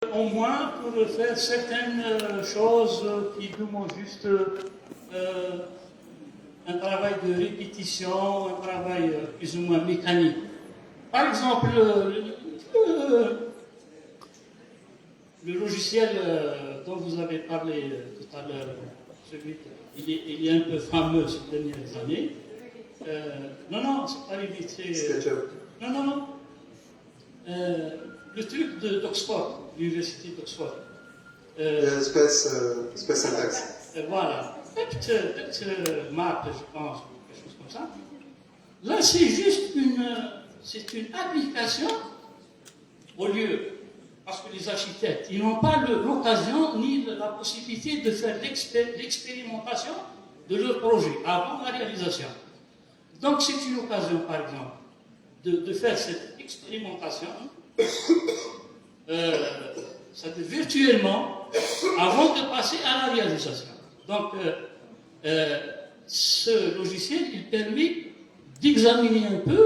Au moins pour faire certaines choses qui demandent juste un travail de répétition, un travail plus ou moins mécanique. Par exemple, le logiciel dont vous avez parlé tout à l'heure, il est un peu fameux ces dernières années. Non, c'est pas Revit, c'est... SketchUp. Non. Le truc d'Oxford, l'université d'Oxford. Space Syntax. Voilà. Peut-être map, je pense, ou quelque chose comme ça. Là, c'est juste une application au lieu, parce que les architectes, ils n'ont pas l'occasion ni la possibilité de faire l'expérimentation de leur projet avant la réalisation. Donc, c'est une occasion, par exemple, de faire cette expérimentation, c'est-à-dire virtuellement, avant de passer à la réalisation. Donc, ce logiciel, il permet d'examiner un peu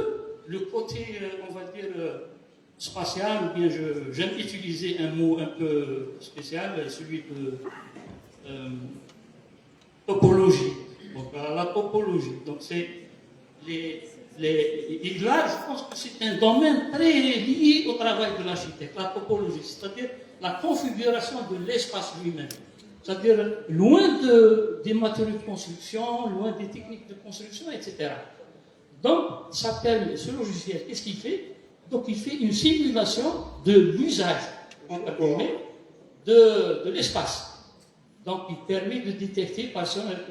le côté, on va dire, spatial, ou bien j'aime utiliser un mot un peu spécial, celui de topologie. Donc, la topologie. Donc, c'est et là, je pense que c'est un domaine très lié au travail de l'architecte, la topologie, c'est-à-dire la configuration de l'espace lui-même. C'est-à-dire loin des matériaux de construction, loin des techniques de construction, etc. Donc, ça permet, ce logiciel, qu'est-ce qu'il fait? Donc, il fait une simulation de l'usage, de l'espace. Donc, il permet de détecter,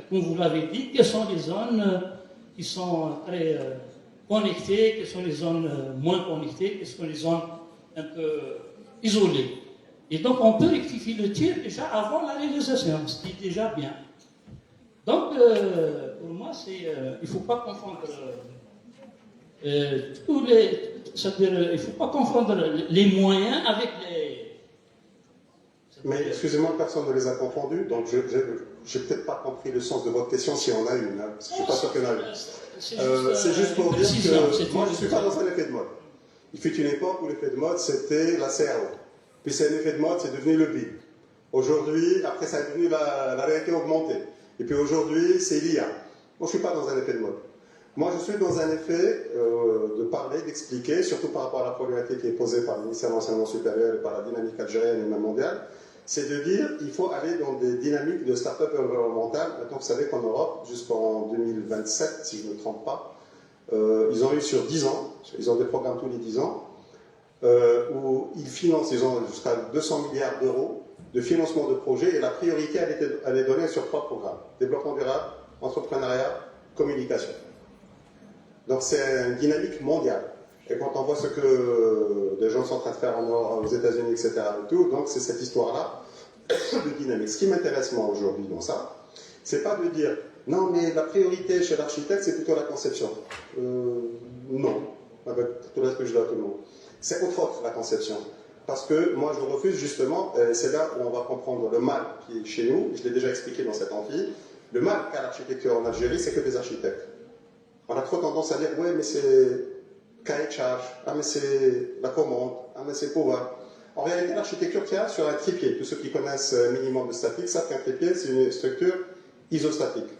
comme vous l'avez dit, quelles sont les zones qui sont très connectées, quelles sont les zones moins connectées, quelles sont les zones un peu isolées. Et donc, on peut rectifier le tir déjà avant la réalisation, ce qui est déjà bien. Donc, pour moi, il ne faut pas confondre c'est-à-dire, il ne faut pas confondre les moyens avec les... Mais excusez-moi, personne ne les a confondus, donc je n'ai peut-être pas compris le sens de votre question, si on a une, hein, parce que je ne suis pas sûr qu'il y en a une. C'est juste pour dire que moi, je ne suis pas dans un effet de mode. Il fut une époque où l'effet de mode, c'était la CAO. Puis c'est un effet de mode, c'est devenu le BIM. Aujourd'hui, après, ça est devenu la réalité augmentée. Et puis aujourd'hui, c'est l'IA. Moi, je ne suis pas dans un effet de mode. Moi, je suis dans un effet de parler, d'expliquer, surtout par rapport à la problématique qui est posée par le ministère de l'Enseignement supérieur et par la dynamique algérienne et même mondiale, c'est de dire qu'il faut aller dans des dynamiques de start-up environnementales. Maintenant, vous savez qu'en Europe, jusqu'en 2027, si je ne me trompe pas, ils ont eu sur 10 ans, ils ont des programmes tous les 10 ans, où ils financent, ils ont jusqu'à 200 milliards d'euros de financement de projets, et la priorité, elle est donnée sur 3 programmes. Développement durable, entrepreneuriat, communication. Donc c'est une dynamique mondiale. Et quand on voit ce que les gens sont en train de faire aux États-Unis, etc., et tout, donc c'est cette histoire-là de dynamique. Ce qui m'intéresse moi aujourd'hui dans ça, c'est pas de dire non, mais la priorité chez l'architecte, c'est plutôt la conception. Non, avec tout le reste que je dois à tout le monde. C'est autre chose la conception. Parce que moi je refuse justement, c'est là où on va comprendre le mal qui est chez nous, je l'ai déjà expliqué dans cette amphi, le mal qu'a l'architecture en Algérie, c'est que des architectes. On a trop tendance à dire, ouais, mais c'est cahier de charge, ah, mais c'est la commande, ah, mais c'est le pouvoir. En réalité, l'architecture tient sur un trépied. Tous ceux qui connaissent minimum de statique savent qu'un trépied, c'est une structure isostatique.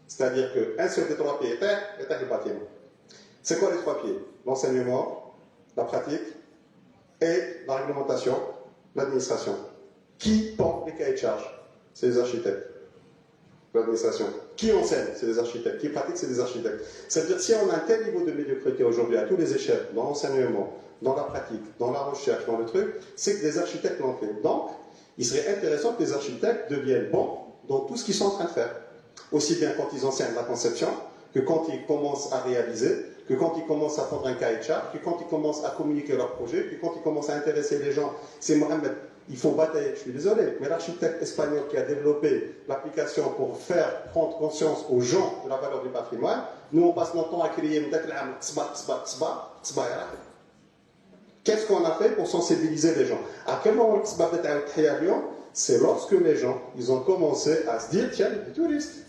C'est-à-dire qu'un seul des 3 pieds est terre, est le bâtiment. C'est quoi les 3 pieds? L'enseignement, la pratique et la réglementation, l'administration. Qui prend les cahiers de charge? C'est les architectes. L'administration. Qui enseigne? C'est des architectes. Qui pratique? C'est des architectes. C'est-à-dire si on a un tel niveau de médiocrité aujourd'hui à tous les échelles, dans l'enseignement, dans la pratique, dans la recherche, dans le truc, c'est que des architectes l'ont fait. Donc, il serait intéressant que les architectes deviennent bons dans tout ce qu'ils sont en train de faire. Aussi bien quand ils enseignent la conception, que quand ils commencent à réaliser, que quand ils commencent à prendre un cahier de charge, que quand ils commencent à communiquer leur projet, que quand ils commencent à intéresser les gens. C'est Mohamed. Il faut batailler, je suis désolé, mais l'architecte espagnol qui a développé l'application pour faire prendre conscience aux gens de la valeur du patrimoine, nous on passe notre temps à crier qu'est-ce qu'on a fait pour sensibiliser les gens? À quel moment c'est lorsque les gens ils ont commencé à se dire tiens, il y a des touristes.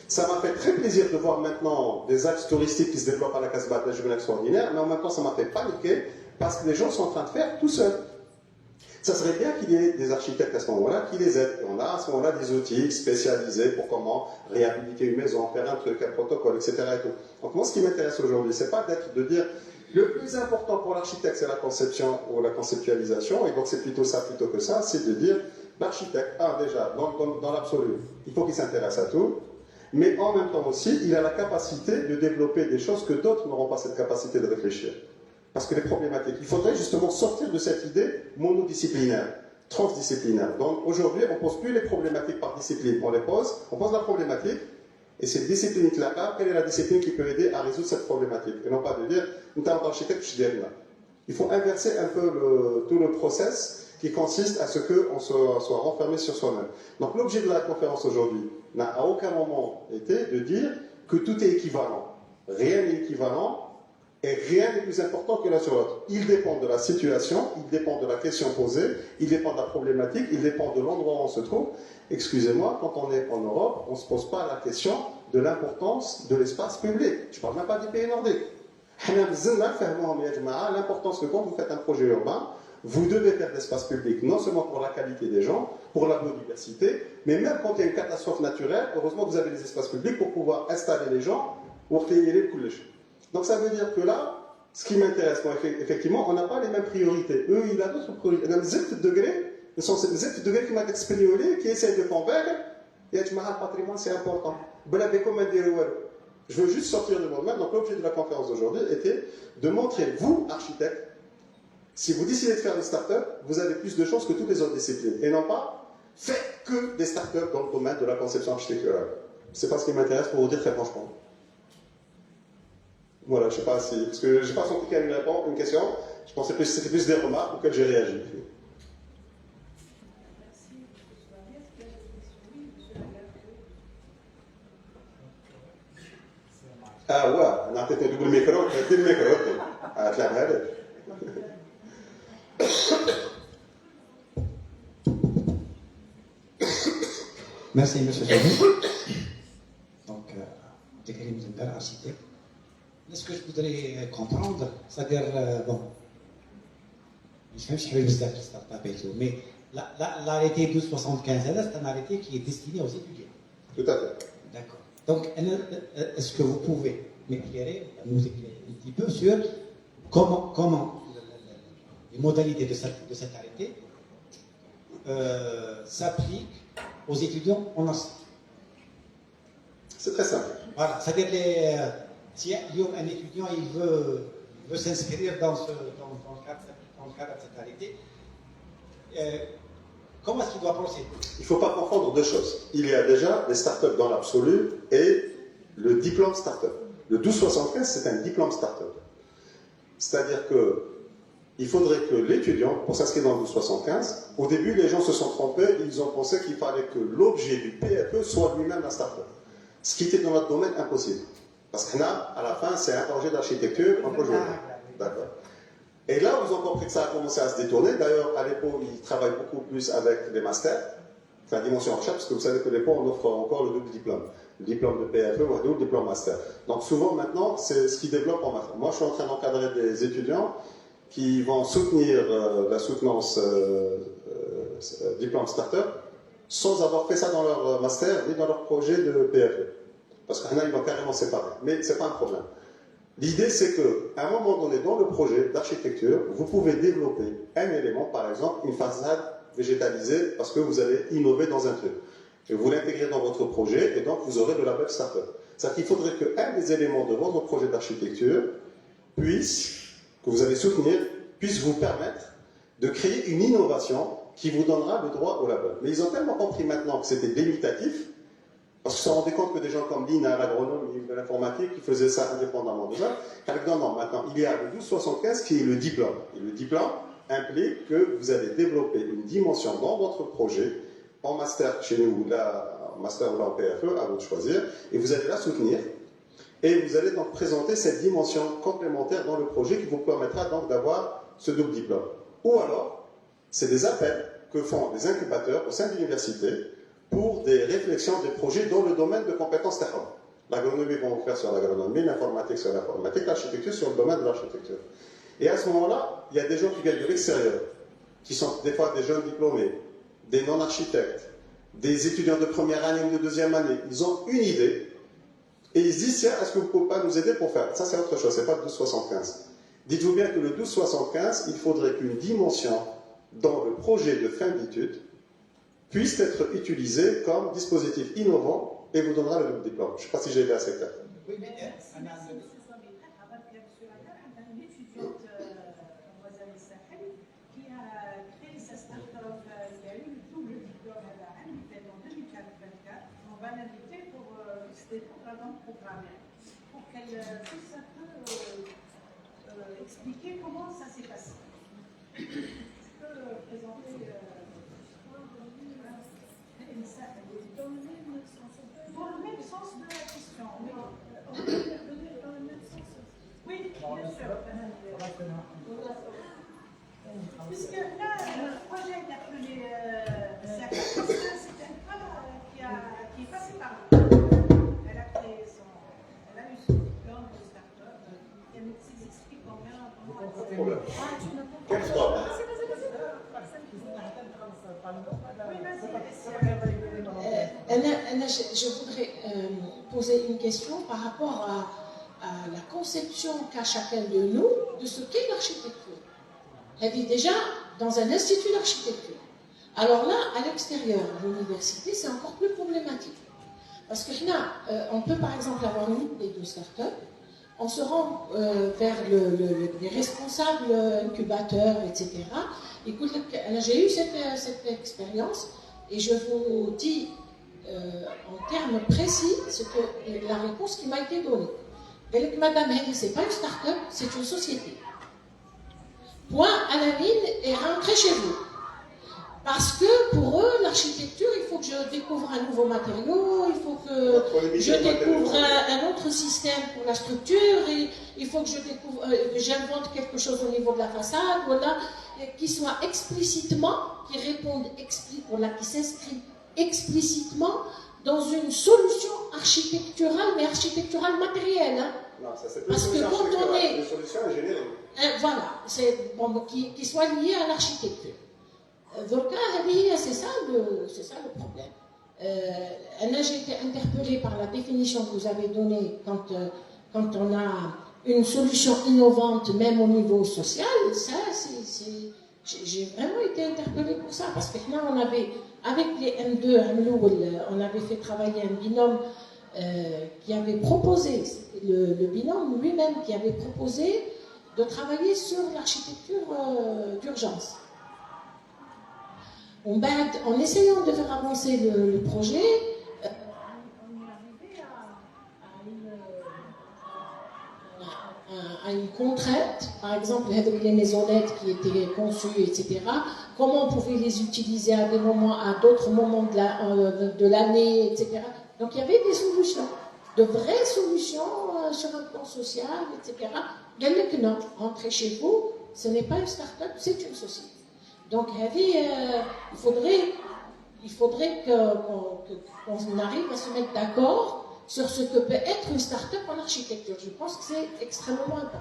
Ça m'a fait très plaisir de voir maintenant des axes touristiques qui se développent à la Casbah, des journées extraordinaires, mais en même temps ça m'a fait paniquer parce que les gens sont en train de faire tout seuls. Ça serait bien qu'il y ait des architectes à ce moment-là qui les aident. Et on a à ce moment-là des outils spécialisés pour comment réhabiliter une maison, faire un truc, un protocole, etc. Et tout. Donc moi, ce qui m'intéresse aujourd'hui, c'est pas de dire le plus important pour l'architecte, c'est la conception ou la conceptualisation, et donc c'est plutôt ça plutôt que ça, c'est de dire l'architecte, déjà, dans l'absolu, il faut qu'il s'intéresse à tout, mais en même temps aussi, il a la capacité de développer des choses que d'autres n'auront pas cette capacité de réfléchir. Parce que les problématiques, il faudrait justement sortir de cette idée monodisciplinaire, transdisciplinaire. Donc aujourd'hui, on ne pose plus les problématiques par discipline, on pose la problématique, et cette discipline-là, quelle est la discipline qui peut aider à résoudre cette problématique? Et non pas de dire, nous sommes architecte, je dis là. Il faut inverser un peu tout le process qui consiste à ce qu'on soit renfermé sur soi-même. Donc l'objet de la conférence aujourd'hui n'a à aucun moment été de dire que tout est équivalent. Rien n'est équivalent et rien n'est plus important que l'un sur l'autre. Il dépend de la situation, il dépend de la question posée, il dépend de la problématique, il dépend de l'endroit où on se trouve. Excusez-moi, quand on est en Europe, on ne se pose pas la question de l'importance de l'espace public. Je ne parle même pas des pays nordiques. L'importance que quand vous faites un projet urbain, vous devez faire de l'espace public, non seulement pour la qualité des gens, pour la biodiversité, mais même quand il y a une catastrophe naturelle, heureusement que vous avez des espaces publics pour pouvoir installer les gens pour payer les couches. Donc ça veut dire que là, ce qui m'intéresse, moi, effectivement, on n'a pas les mêmes priorités. Eux, il a d'autres priorités. Il y a 7 degrés, ce sont ces 7 degrés qui m'ont expliqué, qui essaient de convaincre, et le patrimoine, c'est important. Je veux juste sortir de moi-même. Donc l'objet de la conférence d'aujourd'hui était de montrer, vous, architectes, si vous décidez de faire une start-up, vous avez plus de chances que toutes les autres disciplines. Et non pas, faites que des start-up dans le domaine de la conception architecturale. C'est pas ce qui m'intéresse pour vous dire très franchement. Voilà, je sais pas si... Parce que j'ai pas senti qu'il y avait une question. Je pensais que c'était plus des remarques auxquelles j'ai réagi. Ah ouais, on a peut-être un double micro. T'as le micro. Ah, tu l'as regardé. Merci, M. Jamy. Donc, Karim Zimbar, architecte. Ce que je voudrais comprendre, c'est-à-dire, bon, je ne sais pas si je vais start-up et tout, mais l'arrêté 1275, c'est un arrêté qui est destiné aux étudiants. Tout à fait. D'accord. Donc, est-ce que vous pouvez nous éclairer un petit peu sur comment les modalités de cet arrêté s'appliquent aux étudiants en enseignement? C'est très simple. Voilà, c'est-à-dire si un étudiant il veut s'inscrire dans le cadre de cet arrêté, comment est-ce qu'il doit procéder? Il ne faut pas confondre deux choses. Il y a déjà des startups dans l'absolu et le diplôme startup. Le 1275, c'est un diplôme startup. C'est-à-dire que il faudrait que l'étudiant, pour s'inscrire dans le 1275, au début, les gens se sont trompés, ils ont pensé qu'il fallait que l'objet du PFE soit lui-même la startup. Ce qui était dans notre domaine impossible. Parce que là, à la fin, c'est un projet d'architecture, un projet. D'accord. Et là, vous avez compris que ça a commencé à se détourner. D'ailleurs, à l'époque, ils travaillent beaucoup plus avec les masters, enfin, dimension recherche, parce que vous savez que l'époque, on offre encore le double diplôme. Le diplôme de PFE ou le diplôme master. Donc souvent, maintenant, c'est ce qui développe en master. Moi, je suis en train d'encadrer des étudiants qui vont soutenir la soutenance diplôme startup sans avoir fait ça dans leur master ni dans leur projet de PFE. Parce qu'il y en a, ils vont carrément séparer. Mais ce n'est pas un problème. L'idée, c'est qu'à un moment donné, dans le projet d'architecture, vous pouvez développer un élément, par exemple, une façade végétalisée, parce que vous allez innover dans un truc. Et vous l'intégrez dans votre projet, et donc vous aurez le label startup. C'est-à-dire qu'il faudrait qu'un des éléments de votre projet d'architecture que vous allez soutenir, puisse vous permettre de créer une innovation qui vous donnera le droit au label. Mais ils ont tellement compris maintenant que c'était limitatif, parce qu'ils se sont rendus compte que des gens comme l'INA, l'agronomie, de l'informatique, ils faisaient ça indépendamment de ça. Non, maintenant, il y a le 1275 qui est le diplôme. Et le diplôme implique que vous allez développer une dimension dans votre projet, en master chez nous, en master ou là en PFE, à vous de choisir, et vous allez la soutenir. Et vous allez donc présenter cette dimension complémentaire dans le projet qui vous permettra donc d'avoir ce double diplôme. Ou alors, c'est des appels que font les incubateurs au sein de l'université pour des réflexions, des projets dans le domaine de compétences techniques. L'agronomie vont faire sur l'agronomie, l'informatique sur l'informatique, l'architecture sur le domaine de l'architecture. Et à ce moment-là, il y a des gens qui viennent de l'extérieur, qui sont des fois des jeunes diplômés, des non-architectes, des étudiants de première année ou de deuxième année, ils ont une idée et ils se disent, tiens, est-ce que vous ne pouvez pas nous aider pour faire? Ça, c'est autre chose, c'est pas le 1275. Dites-vous bien que le 1275, il faudrait qu'une dimension dans le projet de fin d'études puisse être utilisée comme dispositif innovant et vous donnera le diplôme. Je ne sais pas si j'ai été assez clair. Oui, mais qui a créé sa start-up, il y a eu le double diplôme à la reine, il fait en 2024. On va l'inviter pour c'était programme programmé, pour qu'elle puisse un peu expliquer comment ça s'est passé. Je peux présenter dans le même sens de la question. Oui, bien sûr. Puisque là, le projet qui a appelé c'est un cas qui est passé par là. Elle a créé elle a eu son diplôme de start-up. Elle nous explique comment Quel problème? Je voudrais poser une question par rapport à la conception qu'a chacun de nous de ce qu'est l'architecture. Elle vit déjà dans un institut d'architecture. Alors là, à l'extérieur de l'université, c'est encore plus problématique. Parce que là, on peut par exemple avoir une idée de start-up, on se rend vers les responsables incubateurs, etc. Écoute, j'ai eu cette expérience et je vous dis en termes précis la réponse qui m'a été donnée. Donc, madame, ce n'est pas une start-up, c'est une société. Point à la ligne et rentrez chez vous. Parce que pour eux, l'architecture, il faut que je découvre un nouveau matériau, il faut que je découvre un autre système pour la structure, et il faut que j'invente quelque chose au niveau de la façade, voilà, qui soit explicitement, qui réponde qui s'inscrit explicitement dans une solution architecturale, mais architecturale matérielle. Hein. Non, ça c'est parce que quand on est une solution ingénierie. Voilà, c'est bon, qui soit lié à l'architecture. Donc c'est ça le problème. J'ai été interpellée par la définition que vous avez donnée quand on a une solution innovante, même au niveau social. Ça, j'ai vraiment été interpellée pour ça, parce que là, on avait, avec les M2, on avait fait travailler un binôme qui avait proposé, le binôme lui-même qui avait proposé de travailler sur l'architecture d'urgence. En essayant de faire avancer le projet, on est arrivé à une contrainte, par exemple les maisonnettes qui étaient conçues, etc. Comment on pouvait les utiliser à d'autres moments de l'année, etc. Donc il y avait des solutions, de vraies solutions sur un plan social, etc. Bien que non, rentrez chez vous, ce n'est pas une start-up, c'est une société. Donc il faudrait qu'on arrive à se mettre d'accord sur ce que peut être une start-up en architecture. Je pense que c'est extrêmement important.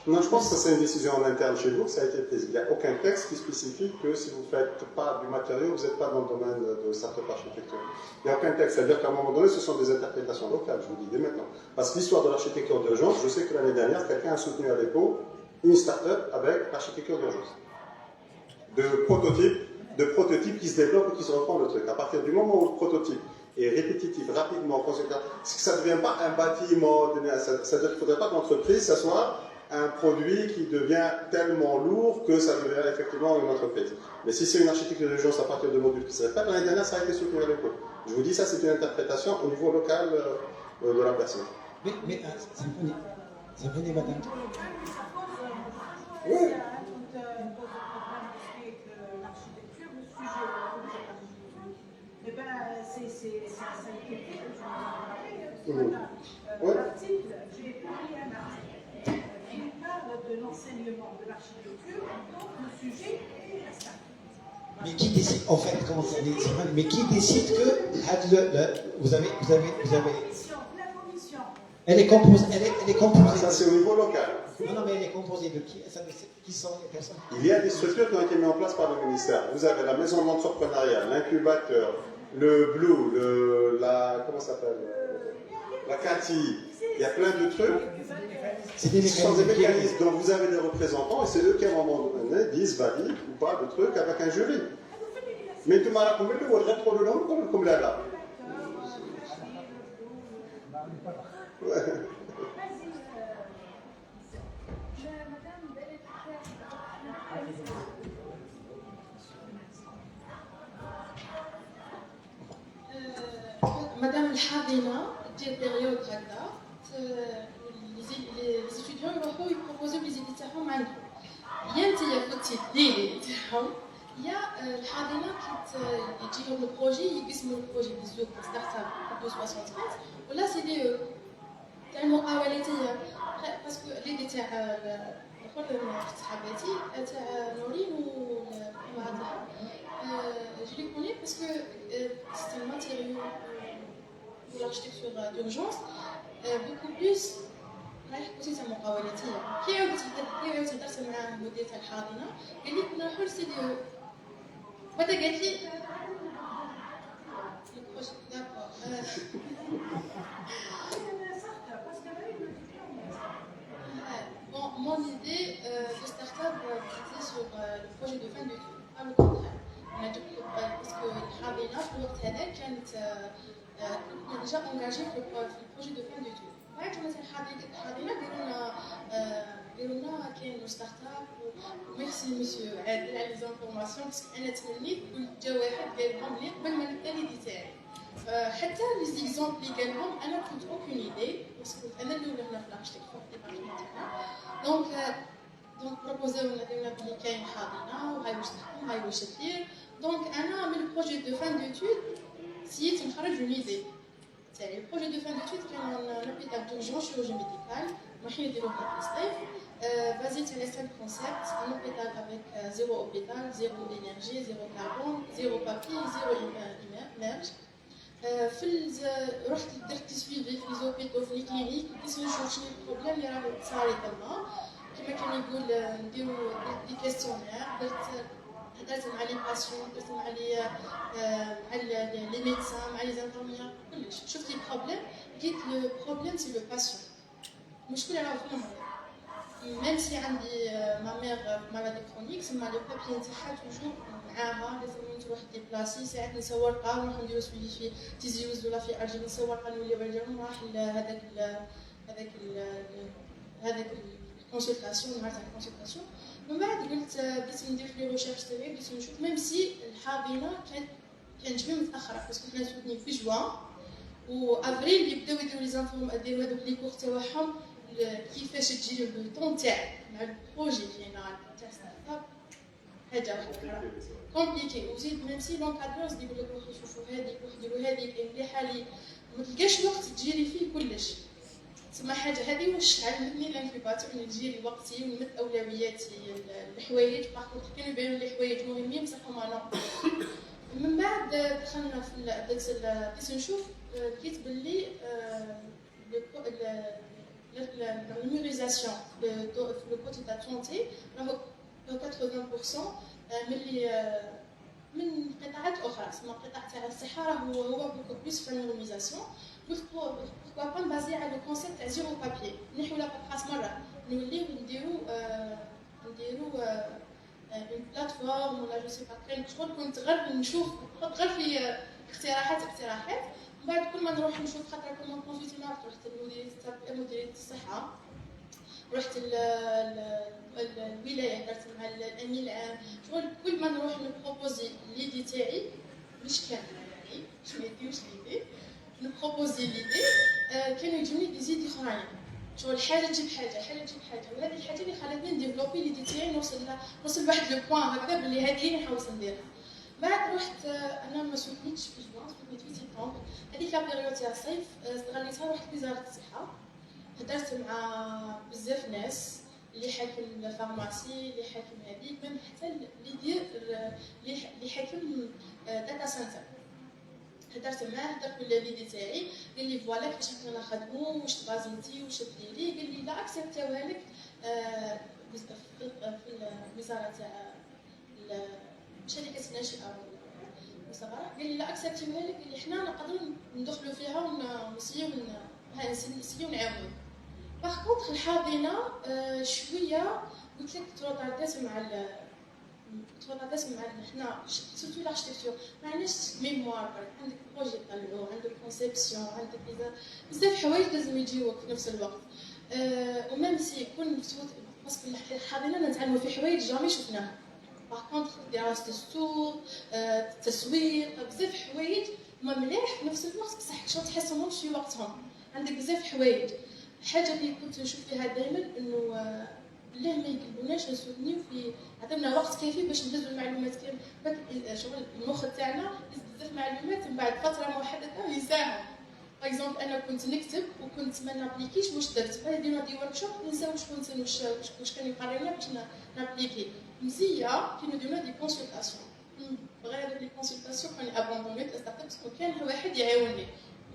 Non, je pense que c'est une décision en interne chez vous, que ça a été prise. Il n'y a aucun texte qui spécifie que si vous ne faites pas du matériau, vous n'êtes pas dans le domaine de start-up architecture. Il n'y a aucun texte. C'est-à-dire qu'à un moment donné, ce sont des interprétations locales, je vous le dis dès maintenant. Parce que l'histoire de l'architecture d'urgence, je sais que l'année dernière, quelqu'un a soutenu à l'EPO une start-up avec l'architecture d'urgence. De prototypes qui se développent et qui se reprend le truc. À partir du moment où le prototype est répétitif, rapidement, conséquent, c'est que ça ne devient pas un bâtiment, c'est-à-dire qu'il ne faudrait pas que l'entreprise, ça soit un produit qui devient tellement lourd que ça devient effectivement une entreprise. Mais si c'est une architecture d'urgence à partir de modules qui se répètent, l'année dernière, ça a été soutenu à l'époque. Je vous dis, ça c'est une interprétation au niveau local de la personne. Mais Symphonie, madame. Oui. Eh bien, ça a été fait, je vous en parlais. L'article, j'ai publié un article qui parle de l'enseignement de l'architecture, donc le sujet est la start. Mais qui décide, en fait, comment ça dit, mais qui décide que vous avez La commission. elle est composée. Ça c'est au niveau local. Non, mais elle est composée de qui? Qui sont les personnes? Il y a des structures qui ont été mises en place par le ministère. Vous avez la maison d'entrepreneuriat, l'incubateur, le Blue, comment ça s'appelle, la Cathy. Il y a plein de trucs. Ce sont des mécanismes dont vous avez des représentants et c'est eux qui, à un moment donné, disent valide ou pas le truc avec un jury. Mais tout le monde a compris que vous avez trop de nom comme là. Ouais. Madame الحاضنة ديال بيريود هكذا les étudiants يروحوا يبروبوزيو لي زيدي تاعهم عندهم يا نتيا كنتي ديري تاعهم يا الحاضنة كيجيهم البروجي يقسموا البروجي بزوج ستارت اب دو 60 ولا سي دي او تاع المقاولاتيه باسكو لي تاع نقول صحاباتي تاع نورين ومعادها je les connais parce que c'est un matériau pour l'architecture d'urgence beaucoup plus رايح كوتي تاع مقاولاتيه كي عاودت هضرت مع المدير تاع الحاضنه قال لي كنا نروحو لسي دي او بعدا قالت لي Bon, mon idée de start-up c'était sur le projet de fin d'études, pas le contraire. Parce que Habina, في الوقت هذا كانت déjà engagée في le projet de fin d'études. بعد مثلا حابين ديروا لنا كاين ستارت اب وميرسي مسيو عادل على لي زانفورماسيون باسكو انا تمنيت قلت جا واحد قال لهم لي قبل ما نبدا ليدي تاعي حتى لي زيكزومبل اللي قال لهم انا كنت اوكين ايدي باسكو انا الاولى هنا في الاركتيكتور في الديبارتمون تاعنا دونك بروبوزيو لنا بلي كاين حاضنه وهاي واش تحكم هاي واش دير دونك انا من البروجي دو فان دوتود سيت نخرج اون ايدي. Le projet de fin d'études qui est un hôpital d'urgence chirurgie médicale, machine de basé sur les 5 concepts, un hôpital avec zéro hôpital, zéro énergie, zéro carbone, zéro papier, zéro immerge. رحت درت سويفي في ليزوبيتو في الكلينيك باش نشوف شنو البروبليم اللي راه صاري تما كما كان يقول نديرو دي كيستيونير هدرت مع لي باسيون درت مع لي ميدسان مع لي زانفيرميير كلش شفت لي بروبليم لقيت لو بروبليم سي لو باسيون المشكله راه فيهم ميم سي عندي ما مير مالادي كرونيك سما لو بابي نتاعها توجور معاها لازم تروح ديبلاسي ساعات نصور قا نروح نديرو سويفي في تيزيوز ولا في ارجل نصور قا نولي نرجع نروح هذاك الكونسلطاسيون نهار تاع الكونسلطاسيون من بعد قلت بديت ندير في لي ريشيرش تاعي بديت نشوف ميم سي الحاضنه كانت شويه متاخره باسكو حنا سوتني في جوان وافريل يبداو يديروا لي زانفورم يديروا هذوك لي كور تاعهم كيفاش تجي لو طون تاعك مع البروجي جينيرال تاع ستارت اب حاجه كومبليكي وزيد ميم سي لونكادرونس يقول لك روحوا شوفوا هذيك وديروا هذيك مليحه لي ما تلقاش وقت تجيري فيه كلش تسمى حاجه هذه واش علمتني الانكوباتور نجيري وقتي ونمد اولوياتي الحوايج باغ كانوا يبانوا لي حوايج مهمين بصح هما نو من بعد دخلنا في بديت نشوف لقيت باللي la numérisation de le côté de la santé, 80% من قطاعات أخرى، اسمها قطاع تاع الصحة هو beaucoup plus في النورماليزاسيون. pourquoi pas basé على le concept تاع زيرو بابي، نحيو لا باباس مرة، نوليو نديرو une plateforme ولا جو سي با كاين شغل كنت غير نشوف نحط غير في اقتراحات بعد كل ما نروح نشوف خاطر كنا كونسلتي رحت لمديرية الصحة رحت الولاية درت مع الأمين العام شغل كل ما نروح نبروبوزي ليدي تاعي مش كامل يعني باش ما يديوش ليدي نبروبوزي ليدي كانوا يجوني دي زيد اخرين شغل حاجه تجيب حاجه وهذه الحاجه اللي خلاتني نديفلوبي ليدي تاعي نوصل لواحد لو بوان هكذا بلي هذه اللي نحاول نديرها بعد رحت انا ما سوتنيتش في جوان سوتنيت في سبتمبر هذيك لا بيريود تاع الصيف استغليتها رحت لوزاره الصحه هدرت مع بزاف ناس اللي حاكم الفارماسي اللي حاكم هذيك من حتى اللي يدير اللي حاكم داتا سنتر هدرت معاه هدرت من لافيدي تاعي قال لي فوالا كيفاش حنا نخدمو واش تبازمتي واش ديري قال لي لا اكسبتيوها لك في الوزاره تاع شركه الناشئه والصغار قال لي لا اكسبتيوها لك قال لي حنا نقدروا ندخلوا فيها ونسيو نعاونوا باغ كونطخ الحاضنه شويه قلت لك تروطاتات مع حنا سورتو لاركتيكتور ما عندناش ميموار عندك بروجي طلعوه عندك كونسيبسيون عندك بزاف حوايج لازم يجيوك في نفس الوقت وميم سي يكون مفتوح باسكو الحاضنه نتعلموا في حوايج جامي شفناها باغ كونطخ دراسه السوق التسويق بزاف حوايج هما مليح في نفس الوقت بصح شغل تحسهمش في وقتهم عندك بزاف حوايج حاجه اللي كنت نشوف فيها دائما انه بالله ما يقلبوناش نسوتنيو في عطينا وقت كافي باش ندزو المعلومات كامل شغل المخ تاعنا يهز بزاف معلومات من بعد فتره محدده ينساها باغ اكزومبل انا كنت نكتب وكنت ما نابليكيش واش درت بعد دينا دي ورك شوب ننسى واش كان يقرينا باش نابليكي مزيه كي نديرو دي كونسلطاسيون بغير هذوك لي كونسلطاسيون كاني ابوندونيت ستارت اب باسكو كان واحد يعاونني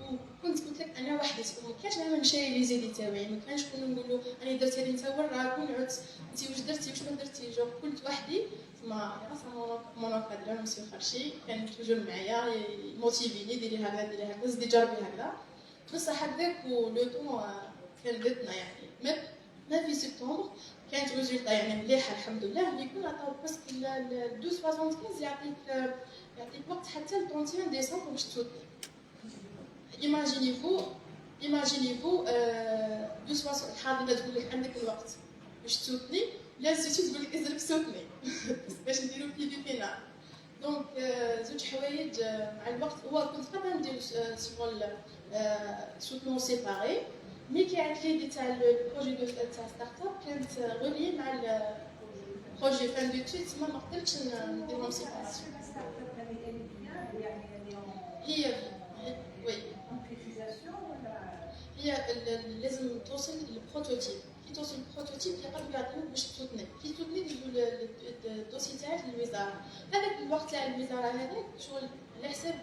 وكنت قلت لك انا وحدي ما كانش انا نشري لي زيدي تاعي ما كانش كنا نقولوا انا درت هذه انت وراك ونعود انت واش درتي واش ما درتي جو كنت وحدي ما راسا مونوكادر مسيو خرشي كان توجور معايا موتيفيني ديري هكذا زيدي جربي هكذا بصح هكذاك ولو طون كان بدنا يعني ما في سبتمبر كانت ريزولتا يعني مليحه الحمد لله اللي يكون عطاو باسكو 1275 يعطيك وقت حتى ل 31 ديسمبر باش تسوق Imaginez-vous, الحاضنه تقول لك عندك الوقت باش تسوتني لازم تقول لك ازرك سوتني باش نديرو بيدي فينا دونك زوج حوايج مع الوقت هو كنت قبل ندير شغل سوتمون سيباري مي كي عرفت لي تاع البروجي تاع ستارت اب كانت غولي مع البروجي فان دو تويت ما قدرتش نديرهم سيباري هي وي هي لازم توصل للبروتوتيب كي توصل للبروتوتيب يقدروا يعطيوك باش تسوتني كي تسوتني يديروا الدوسي تاعك للوزاره هذاك الوقت تاع الوزاره هذاك شغل على حساب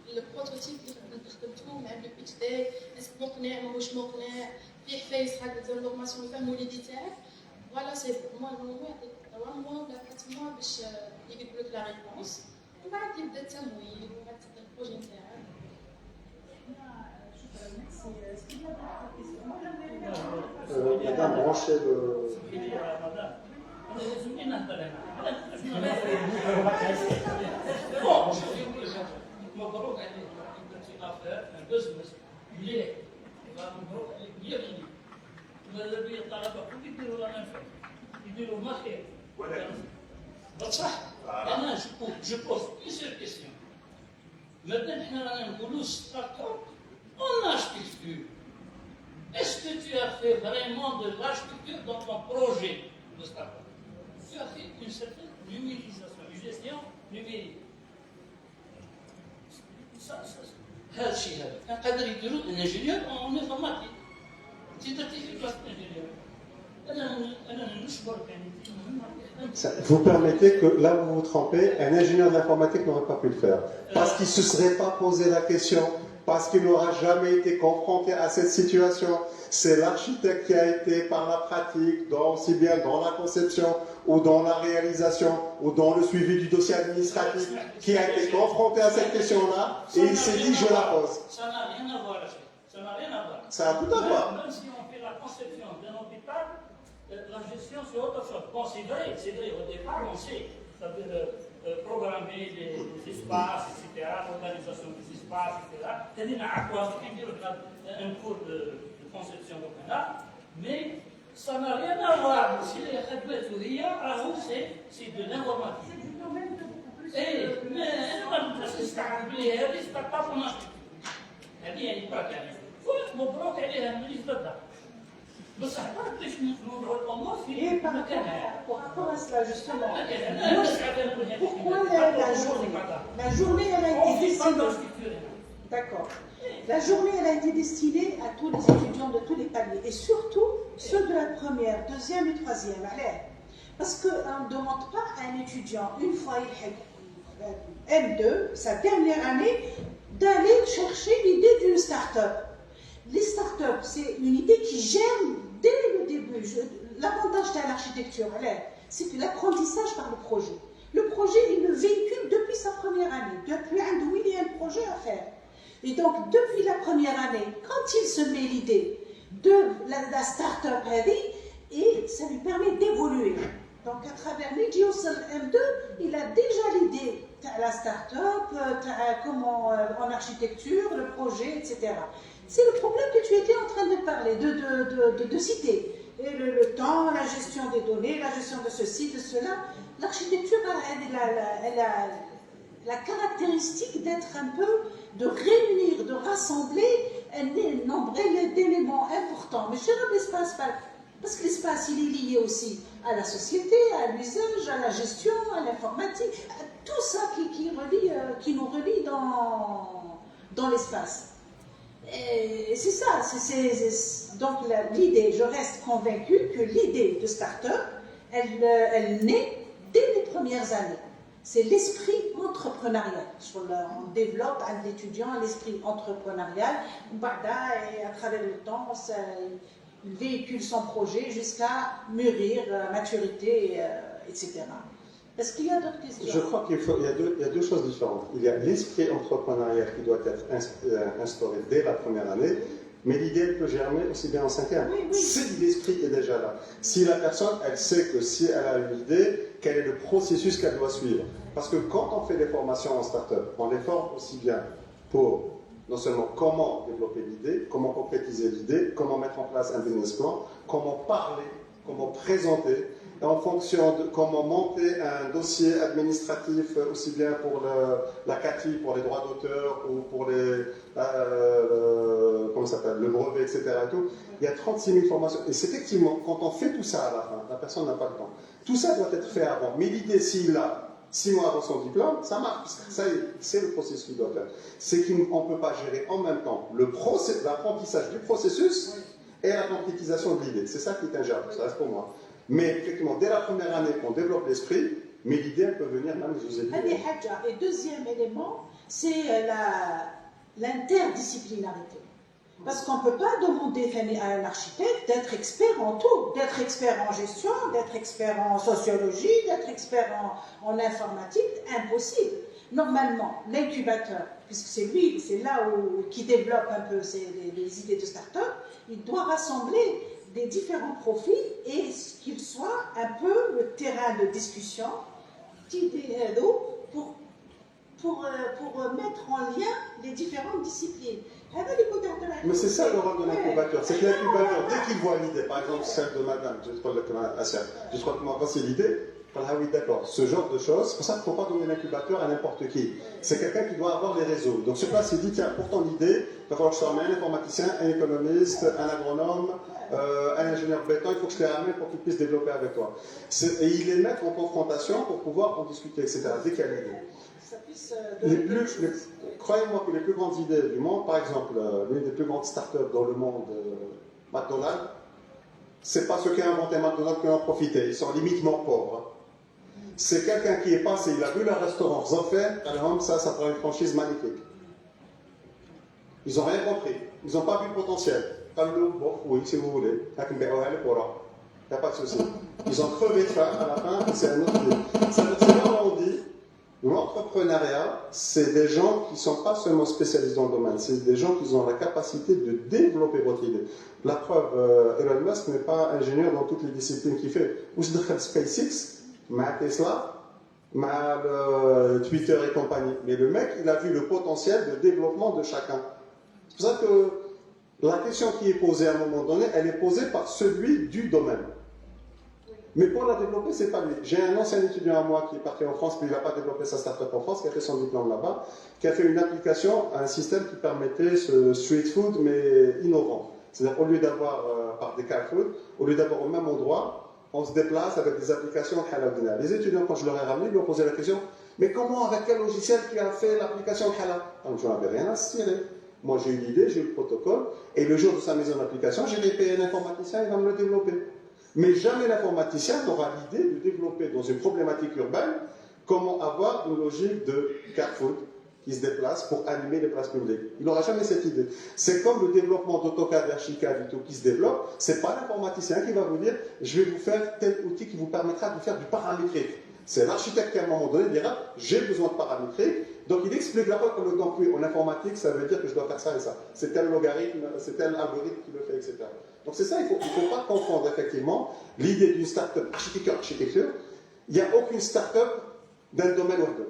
البروتوتيب اللي خدمتوه مع لو بيتش داي اسك مقنع ماهوش مقنع في حفايس هكا ديال لورماسيون يفهموا ليدي تاعك فوالا سي موا نورمالمون يعطيك 3 موا ولا 4 موا باش يقلبوا لك لا ريبونس ومن بعد يبدا التمويل ومن بعد تبدا البروجي نتاعك Madame, branchez le... مبروك عليك درتي افير بزنس مليح مبروك عليك 100% ماذا بيا الطلبه كل يديروا لنا الفن يديروا ما خير بصح انا جو بوز بليزيور كيسيون مادام حنا رانا نقولوا ستارت اب en architecture. Est-ce que tu as fait vraiment de l'architecture dans ton projet de start-up? Tu as fait une certaine numérisation, une gestion numérique. هذا الشيء هذا كان قادر يديروا الانجينيور en informatique. انت درتي في بلاصه الانجينيور. انا نشكرك يعني Vous permettez que là où vous vous trompez, un ingénieur d'informatique n'aurait pas pu le faire. Parce qu'il ne se serait pas posé la question, parce qu'il n'aura jamais été confronté à cette situation. C'est l'architecte qui a été par la pratique, aussi bien dans la conception ou dans la réalisation ou dans le suivi du dossier administratif, qui a été confronté à cette question-là et il s'est dit je la pose. Ça n'a rien à voir. Ça n'a rien à voir. Ça a tout à voir. Même si on fait la conception d'un hôpital, la gestion c'est autre chose. Bon, c'est vrai, au départ on sait, ça veut dire programmer les espaces, etc., l'organisation des espaces, etc. C'est-à-dire un cours de conception d'opéra, mais ça n'a rien à voir. Si les c'est de l'informatique. C'est du domaine de beaucoup plus. Mais c'est pas pour moi. هذه يعني براكاني مبروك عليها مليش ضدها بصح ما نقدرش نوضعوا الامور في مكانها. Par rapport à cela, justement, مكانها pourquoi la journée elle a été destinée. D'accord. La journée elle a été destinée à tous les étudiants de tous les paliers et surtout ceux de la première, deuxième et troisième. Parce qu'on ne demande pas à un étudiant une fois il M2, sa dernière année, d'aller chercher l'idée d'une start-up. Les start-up, c'est une idée qui germe dès le début. L'avantage de l'architecture, c'est que l'apprentissage par le projet. Le projet, il le véhicule depuis sa première année. Depuis un demi, il y a un projet à faire. Et donc, depuis la première année, quand il se met l'idée de la start-up, et ça lui permet d'évoluer. Donc, à travers l'IDIOSL M2, il a déjà l'idée de la start-up, comment en architecture, le projet, etc. C'est le problème que tu étais en train de parler, de citer. Et le temps, la gestion des données, la gestion de ceci, de cela. L'architecture, elle a la caractéristique d'être un peu, de réunir, de rassembler un nombre d'éléments importants. Mais chez l'espace, parce que l'espace, il est lié aussi à la société, à l'usage, à la gestion, à l'informatique, à tout ça qui nous relie dans l'espace. Et c'est ça, donc l'idée, je reste convaincue que l'idée de start-up, elle naît dès les premières années. C'est l'esprit entrepreneurial. On développe à l'étudiant l'esprit entrepreneurial, et à travers le temps, il véhicule son projet jusqu'à mûrir, maturité, etc. Est-ce qu'il y a d'autres questions? Je crois qu'il y a deux choses différentes. Il y a l'esprit entrepreneurial qui doit être instauré dès la première année, mais l'idée peut germer aussi bien en cinquième. Oui. Si l'esprit est déjà là, si la personne, elle sait que si elle a une idée, quel est le processus qu'elle doit suivre. Parce que quand on fait des formations en start-up, on les forme aussi bien pour non seulement comment développer l'idée, comment concrétiser l'idée, comment mettre en place un business plan, comment parler, comment présenter, et en fonction de comment monter un dossier administratif, aussi bien pour la CATI, pour les droits d'auteur, ou pour comment ça s'appelle, le brevet, etc. Et tout. Il y a 36 000 formations. Et c'est effectivement, quand on fait tout ça à la fin, la personne n'a pas le temps. Tout ça doit être fait avant. Mais l'idée, s'il a 6 mois avant son diplôme, ça marche. Parce que ça, c'est le processus qu'il doit faire. C'est qu'on ne peut pas gérer en même temps l'apprentissage du processus et la concrétisation de l'idée. C'est ça qui est ingérable. Ça reste pour moi. Mais effectivement, dès la première année qu'on développe l'esprit, mais l'idée elle peut venir même aux élus. Et deuxième élément, c'est l'interdisciplinarité. Parce qu'on ne peut pas demander à un architecte d'être expert en tout, d'être expert en gestion, d'être expert en sociologie, d'être expert en informatique, impossible. Normalement, l'incubateur, puisque c'est là qui développe un peu les idées de start-up, il doit rassembler des différents profils et qu'il soit un peu le terrain de discussion pour mettre en lien les différentes disciplines. Mais c'est ça le rôle de l'incubateur. C'est que l'incubateur, dès qu'il voit l'idée, par exemple celle de madame, je crois que moi, c'est l'idée, ah oui, d'accord, ce genre de choses, c'est pour ça qu'il ne faut pas donner l'incubateur à n'importe qui. C'est quelqu'un qui doit avoir les réseaux. Donc sur place, il dit, tiens, pour ton idée, il va falloir que je te ramène un informaticien, un économiste, un agronome, un ingénieur béton, il faut que je les ramène pour qu'ils puissent développer avec toi. Et il les met en confrontation pour pouvoir en discuter, etc. Dès qu'il y a l'idée. Croyez-moi que les plus grandes idées du monde, par exemple, l'une des plus grandes startups dans le monde, McDonald's, c'est pas ceux qui ont inventé McDonald's qui en ont profité, ils sont limitement pauvres. C'est quelqu'un qui est passé, il a vu leur restaurant, ils ont fait, ça prend une franchise magnifique. Ils n'ont rien compris, ils n'ont pas vu le potentiel. Bon, oui, si vous voulez, il n'y a pas de souci. Ils ont crevé de faim à la fin, c'est un autre idée. C'est là où on dit, l'entrepreneuriat, c'est des gens qui ne sont pas seulement spécialisés dans le domaine, c'est des gens qui ont la capacité de développer votre idée. La preuve, Elon Musk n'est pas ingénieur dans toutes les disciplines qu'il fait. Où se décale SpaceX, Tesla, Twitter et compagnie. Mais le mec, il a vu le potentiel de développement de chacun. C'est pour ça que la question qui est posée à un moment donné, elle est posée par celui du domaine. Mais pour la développer, c'est pas lui. J'ai un ancien étudiant à moi qui est parti en France, puis il n'a pas développé sa start-up en France, qui a fait son diplôme là-bas, qui a fait une application, un système qui permettait ce street food, mais innovant. C'est-à-dire, au lieu d'avoir par des carrefours, au lieu d'avoir au même endroit, on se déplace avec des applications halal. Les étudiants, quand je leur ai ramené, ils lui ont posé la question, mais comment, avec quel logiciel tu as fait l'application halal? Je n'en avais rien à se tirer. Moi, j'ai eu l'idée, j'ai eu le protocole, et le jour de sa mise en application, j'ai payé un informaticien, il va me le développer. Mais jamais l'informaticien n'aura l'idée de développer dans une problématique urbaine comment avoir une logique de carrefour. qui se déplace pour animer les places publiques. Il n'aura jamais cette idée. C'est comme le développement d'AutoCAD, d'Archicad et tout qui se développe. C'est pas l'informaticien qui va vous dire je vais vous faire tel outil qui vous permettra de faire du paramétrique. C'est l'architecte qui à un moment donné dira j'ai besoin de paramétrique. Donc il expliquera pas comme donc oui, en informatique ça veut dire que je dois faire ça et ça. C'est tel logarithme, c'est tel algorithme qui le fait, etc. Donc c'est ça, il faut pas confondre effectivement l'idée d'une start-up architecture. Il n'y a aucune start-up d'un domaine ou d'un.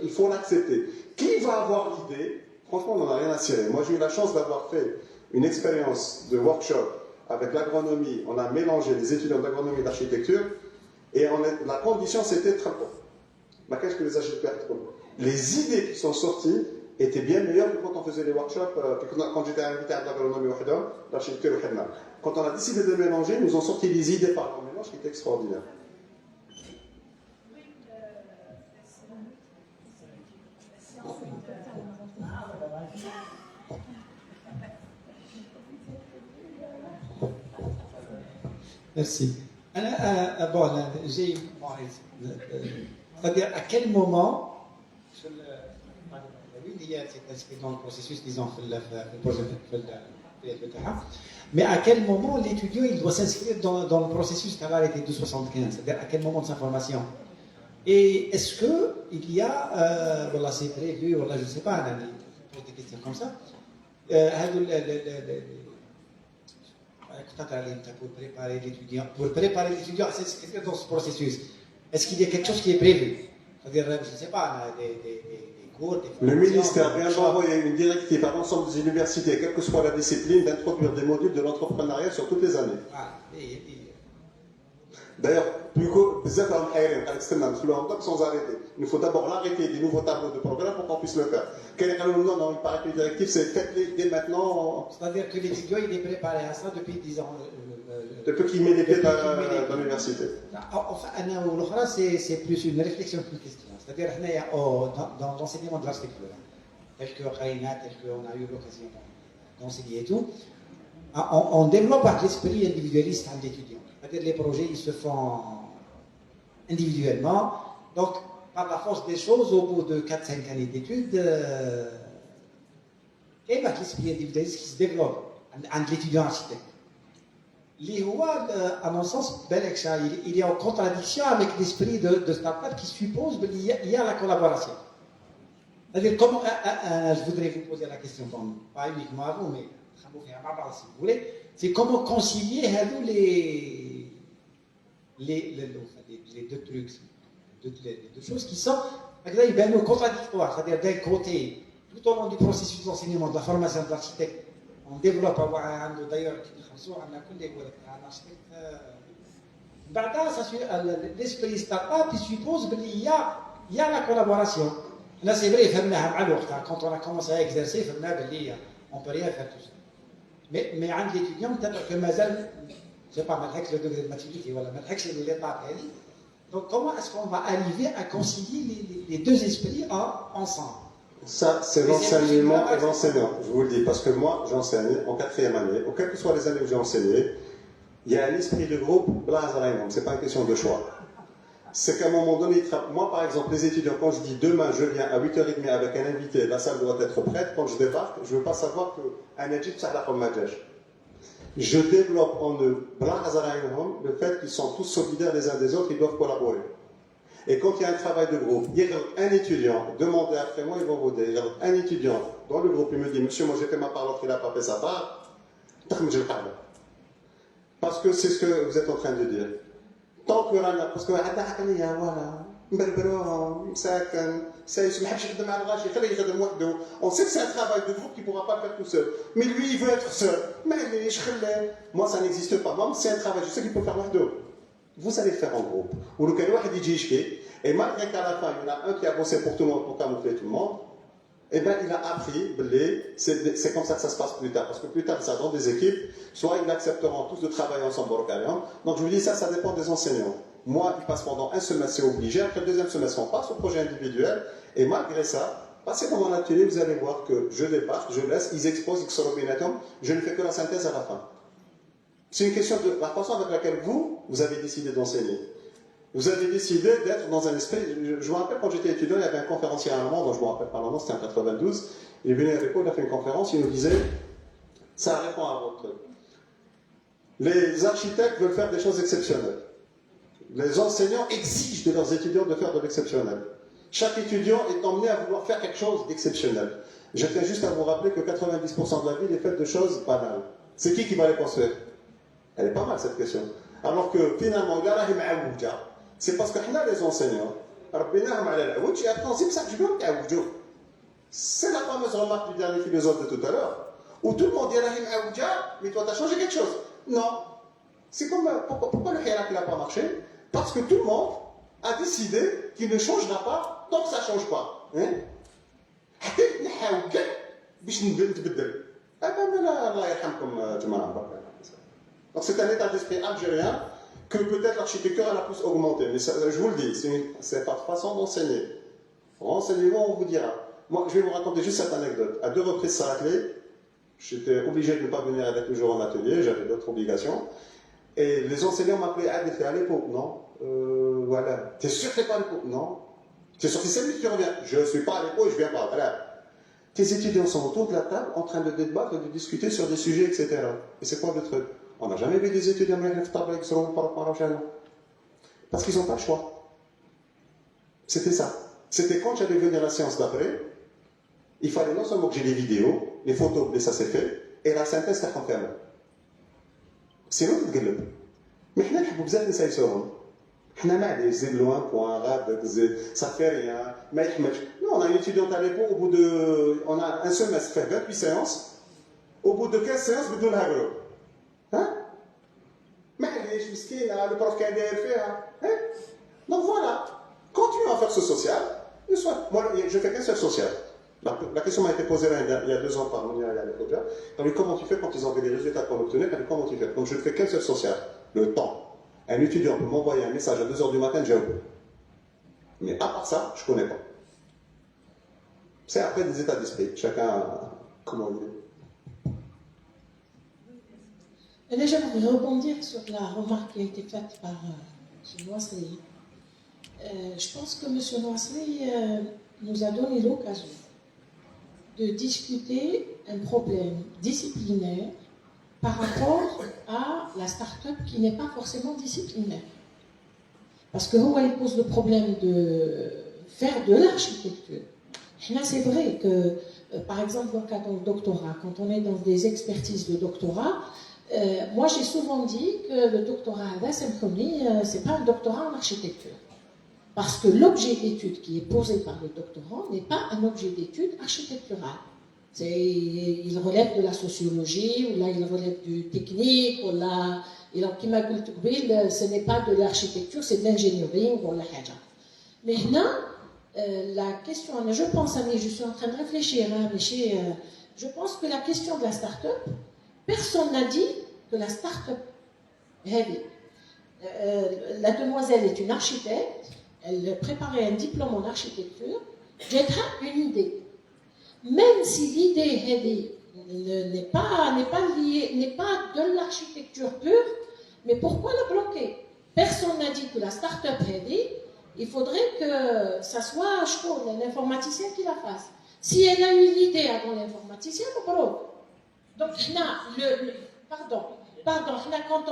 Il faut l'accepter. Qui va avoir l'idée? Franchement, on n'en a rien à cirer. Moi, j'ai eu la chance d'avoir fait une expérience de workshop avec l'agronomie. On a mélangé des étudiants d'agronomie et d'architecture. Et la condition, c'était très bon. Qu'est-ce que les architectes font? Les idées qui sont sorties étaient bien meilleures que quand on faisait les workshops, quand j'étais invité à l'agronomie ou l'architecture ou quand on a décidé de mélanger, nous ont sorti des idées par le mélange qui étaient extraordinaires. Merci. Bon, c'est-à-dire à quel moment, il y a cet aspect dans le processus, disons, mais à quel moment l'étudiant il doit s'inscrire dans le processus qui a arrêté de 75, c'est-à-dire à quel moment de sa formation? Et est-ce qu'il y a, voilà, c'est prévu, voilà, je ne sais pas, je pose des questions comme ça, pour préparer l'étudiant à s'inscrire dans ce processus, est-ce qu'il y a quelque chose qui est prévu? C'est-à-dire, je ne sais pas, des cours, des formations. Le ministère vient d'envoyer une directive à l'ensemble des universités, quelle que soit la discipline, d'introduire des modules de l'entrepreneuriat sur toutes les années. D'ailleurs, sans arrêter. Il faut d'abord l'arrêter des nouveaux tableaux de programme pour qu'on puisse le faire. Non, il paraît que les directives, c'est faites-les dès maintenant. C'est-à-dire que l'étudiant, il est préparé à ça depuis 10 ans. Depuis qu'il met les pieds dans l'université. Enfin, c'est plus une réflexion qu'une question. C'est-à-dire, dans l'enseignement de l'architecture, tel qu'on a eu l'occasion d'enseigner et tout, on développe l'esprit individualiste de l'étudiant. C'est-à-dire les projets, ils se font individuellement. Donc, par la force des choses, au bout de 4-5 années d'études, il y a l'esprit individualiste qui se développe entre l'étudiant architecte. À mon sens, il est en contradiction avec l'esprit de start-up qui suppose qu'il y a la collaboration. C'est-à-dire, comment, je voudrais vous poser la question, pas uniquement à vous, mais si vous voulez, c'est comment concilier les deux trucs, les deux choses qui sont contradictoires. C'est-à-dire, d'un côté, tout au long du processus d'enseignement de la formation de l'architecte, on développe d'ailleurs l'esprit start-up qui suppose qu'il y a la collaboration. Là, c'est vrai, quand on a commencé à exercer, on ne peut rien faire tout seul. Mais عند l'étudiant, peut-être que Mazal, je ne sais pas, le degré de maturité, voilà, l'étape. Donc, comment est-ce qu'on va arriver à concilier les deux esprits ensemble? Ça, c'est l'enseignement et l'enseignant, je vous le dis, parce que moi, j'enseigne en 4e année, ou quelles que soient les années où j'ai enseigné, il y a un esprit de groupe, ce n'est pas une question de choix. C'est qu'à un moment donné, moi par exemple, les étudiants, quand je dis demain je viens à 8h30 avec un invité, la salle doit être prête, quand je débarque, je ne veux pas savoir qu'un Égypte, ça a la je développe en eux, le fait qu'ils sont tous solidaires les uns des autres, ils doivent collaborer. Et quand il y a un travail de groupe, il y a un étudiant, demandez après moi, ils vont vous dire, un étudiant dans le groupe, il me dit, monsieur, moi j'ai fait ma part, l'autre il n'a pas fait sa part, parce que c'est ce que vous êtes en train de dire. Tant que parce que on sait que c'est un travail de groupe qui ne pourra pas faire tout seul. Mais lui, il veut être seul. Moi, ça n'existe pas. Moi, c'est un travail, je sais qu'il peut faire deux. Vous allez le faire en groupe. Ou le cas et malgré qu'à la fin, il y en a un qui a bossé pour tout le monde, pour camoufler tout le monde, eh bien, il a appris, c'est comme ça que ça se passe plus tard. Parce que plus tard, ça dans des équipes, soit ils accepteront tous de travailler ensemble au Rocarian. Donc, je vous dis, ça dépend des enseignants. Moi, ils passent pendant un semestre, c'est obligé. Après le deuxième semestre, on passe au projet individuel. Et malgré ça, passez dans mon atelier, vous allez voir que je débarque, je laisse, ils exposent, je ne fais que la synthèse à la fin. C'est une question de la façon avec laquelle vous avez décidé d'enseigner. Vous avez décidé d'être dans un esprit. Je me rappelle quand j'étais étudiant, il y avait un conférencier allemand, dont je me rappelle pas le nom, c'était en 92. Il est venu à l'époque, il a fait une conférence, il nous disait ça répond à votre truc. Les architectes veulent faire des choses exceptionnelles. Les enseignants exigent de leurs étudiants de faire de l'exceptionnel. Chaque étudiant est emmené à vouloir faire quelque chose d'exceptionnel. Je tiens juste à vous rappeler que 90% de la ville est faite de choses banales. C'est qui va les construire? Elle est pas mal cette question. Alors que finalement, c'est parce que nous, les enseignants, c'est la fameuse remarque du dernier philosophe de tout à l'heure, où tout le monde dit mais toi, tu as changé quelque chose. Non. C'est comme pourquoi le hirak n'a pas marché? Parce que tout le monde a décidé qu'il ne changera pas tant que ça ne change pas. Donc c'est un état d'esprit algérien que peut-être l'architecture a plus augmenté. Mais ça, je vous le dis, c'est par façon d'enseigner. Renseignez-vous, on vous dira. Moi, je vais vous raconter juste cette anecdote. À 2 reprises, ça a clé. J'étais obligé de ne pas venir avec le jour en atelier, j'avais d'autres obligations. Et les enseignants m'appelaient Adel, t'es à l'époque? Non. Voilà. T'es sûr que t'es pas à l'époque? Non. T'es sûr que c'est lui qui revient? Je ne suis pas à l'époque, je viens pas. Voilà. Tes étudiants sont autour de la table en train de débattre et de discuter sur des sujets, etc. Et c'est quoi le truc? On n'a jamais vu des étudiants parce qu'ils n'ont pas le choix. C'était ça. C'était quand j'allais venir à la séance d'après, il fallait non seulement que j'ai les vidéos, les photos, mais ça c'est fait, et la synthèse c'est fermée. Sinon, tu te gueules. Mais nous, nous avons besoin de ça. Nous avons des loin, point, ça fait rien. Nous, on a une étudiante à l'époque, au bout de. On a un semestre fait 28 séances, au bout de 15 séances, nous devons l'agro. Hein? Mais le prof qui a fait. Donc voilà. Continuons à faire ce social. Moi, je fais qu'un seul social. La question m'a été posée il y a 2 ans par Monia et Alain Kodja. Comment tu fais quand ils ont des résultats qu'on obtenait? Comment tu fais? Donc je ne fais qu'un seul social. Le temps. Un étudiant peut m'envoyer un message à 2 h du matin, j'ai oublié. Mais à part ça, je ne connais pas. C'est après des états d'esprit. Chacun, comment il est. Et j'aimerais rebondir sur la remarque qui a été faite par M. Noisri. Je pense que M. Noisri nous a donné l'occasion de discuter un problème disciplinaire par rapport à la start-up qui n'est pas forcément disciplinaire. Parce que il pose le problème de faire de l'architecture. Là, c'est vrai que, par exemple, dans le cas du doctorat, quand on est dans des expertises de doctorat, moi j'ai souvent dit que le doctorat à c'est pas un doctorat en architecture. Parce que l'objet d'étude qui est posé par le doctorant n'est pas un objet d'étude architectural. Il relève de la sociologie, ou là il relève du technique, ou là, ce n'est pas de l'architecture, c'est de l'ingénierie, ou la haja. Mais là, la question, je pense, je suis en train de réfléchir, je pense que la question de la start-up, personne n'a dit que la start-up, la demoiselle est une architecte, elle préparait un diplôme en architecture, j'ai une idée. Même si l'idée n'est pas liée, n'est pas de l'architecture pure, mais pourquoi la bloquer? Personne n'a dit que la start-up il faudrait que ça soit l'informaticien qui la fasse. Si elle a eu l'idée avant l'informaticien, donc quand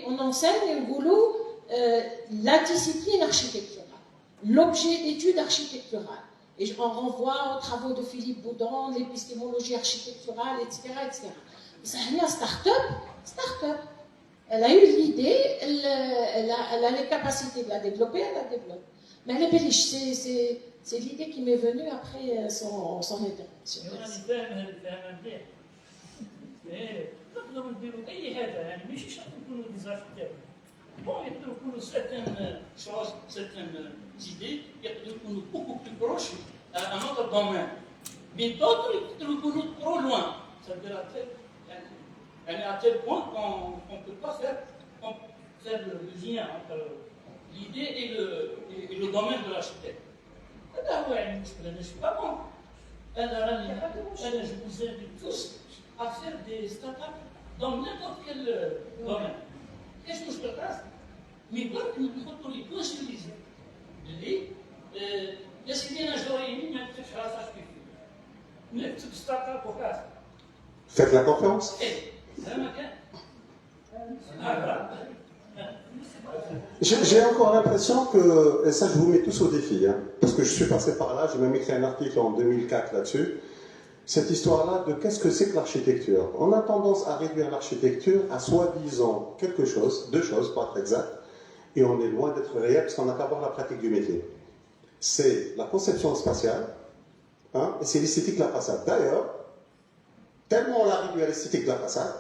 on enseigne la discipline architecturale, l'objet d'étude architecturale. Et on renvoie aux travaux de Philippe Boudon, l'épistémologie architecturale, etc. Ça a une start-up. Elle a eu l'idée, elle a les capacités de la développer, elle la développe. Mais elle est belliche, c'est l'idée qui m'est venue après son intervention. نقدروا نديروا اي حاجه يعني ماشي شرط نكونوا ديزاركتير بون يقدروا يكونوا certaines choses certaines idées يقدروا يكونوا beaucoup plus proches à un autre domaine mais d'autres يقدروا يكونوا trop loin c'est-à-dire à tel point qu'on ne peut pas faire le lien entre l'idée et le domaine de l'architecte. هذا هو يعني المشكله انا شو pas bon انا je vous invite tous à faire des startups dans n'importe quel domaine. Qu'est-ce que je te passe? Mais برك نحطوا لي بوان سور لي زيد اللي يا سيدي انا جوريني ما نكتبش على صاحبي فيه نكتب ستارت اب وكذا. Faites la conférence. هذا ما كان. J'ai encore l'impression que, et ça je vous mets tous au défi, hein, parce que je suis passé par là, j'ai même écrit un article en 2004 là-dessus, cette histoire-là de qu'est-ce que c'est que l'architecture. On a tendance à réduire l'architecture à soi-disant quelque chose, deux choses pour être exact, et on est loin d'être réel parce qu'on n'a qu'à voir la pratique du métier. C'est la conception spatiale, hein, et c'est l'esthétique de la façade. D'ailleurs, tellement on l'a réduit à l'esthétique de la façade,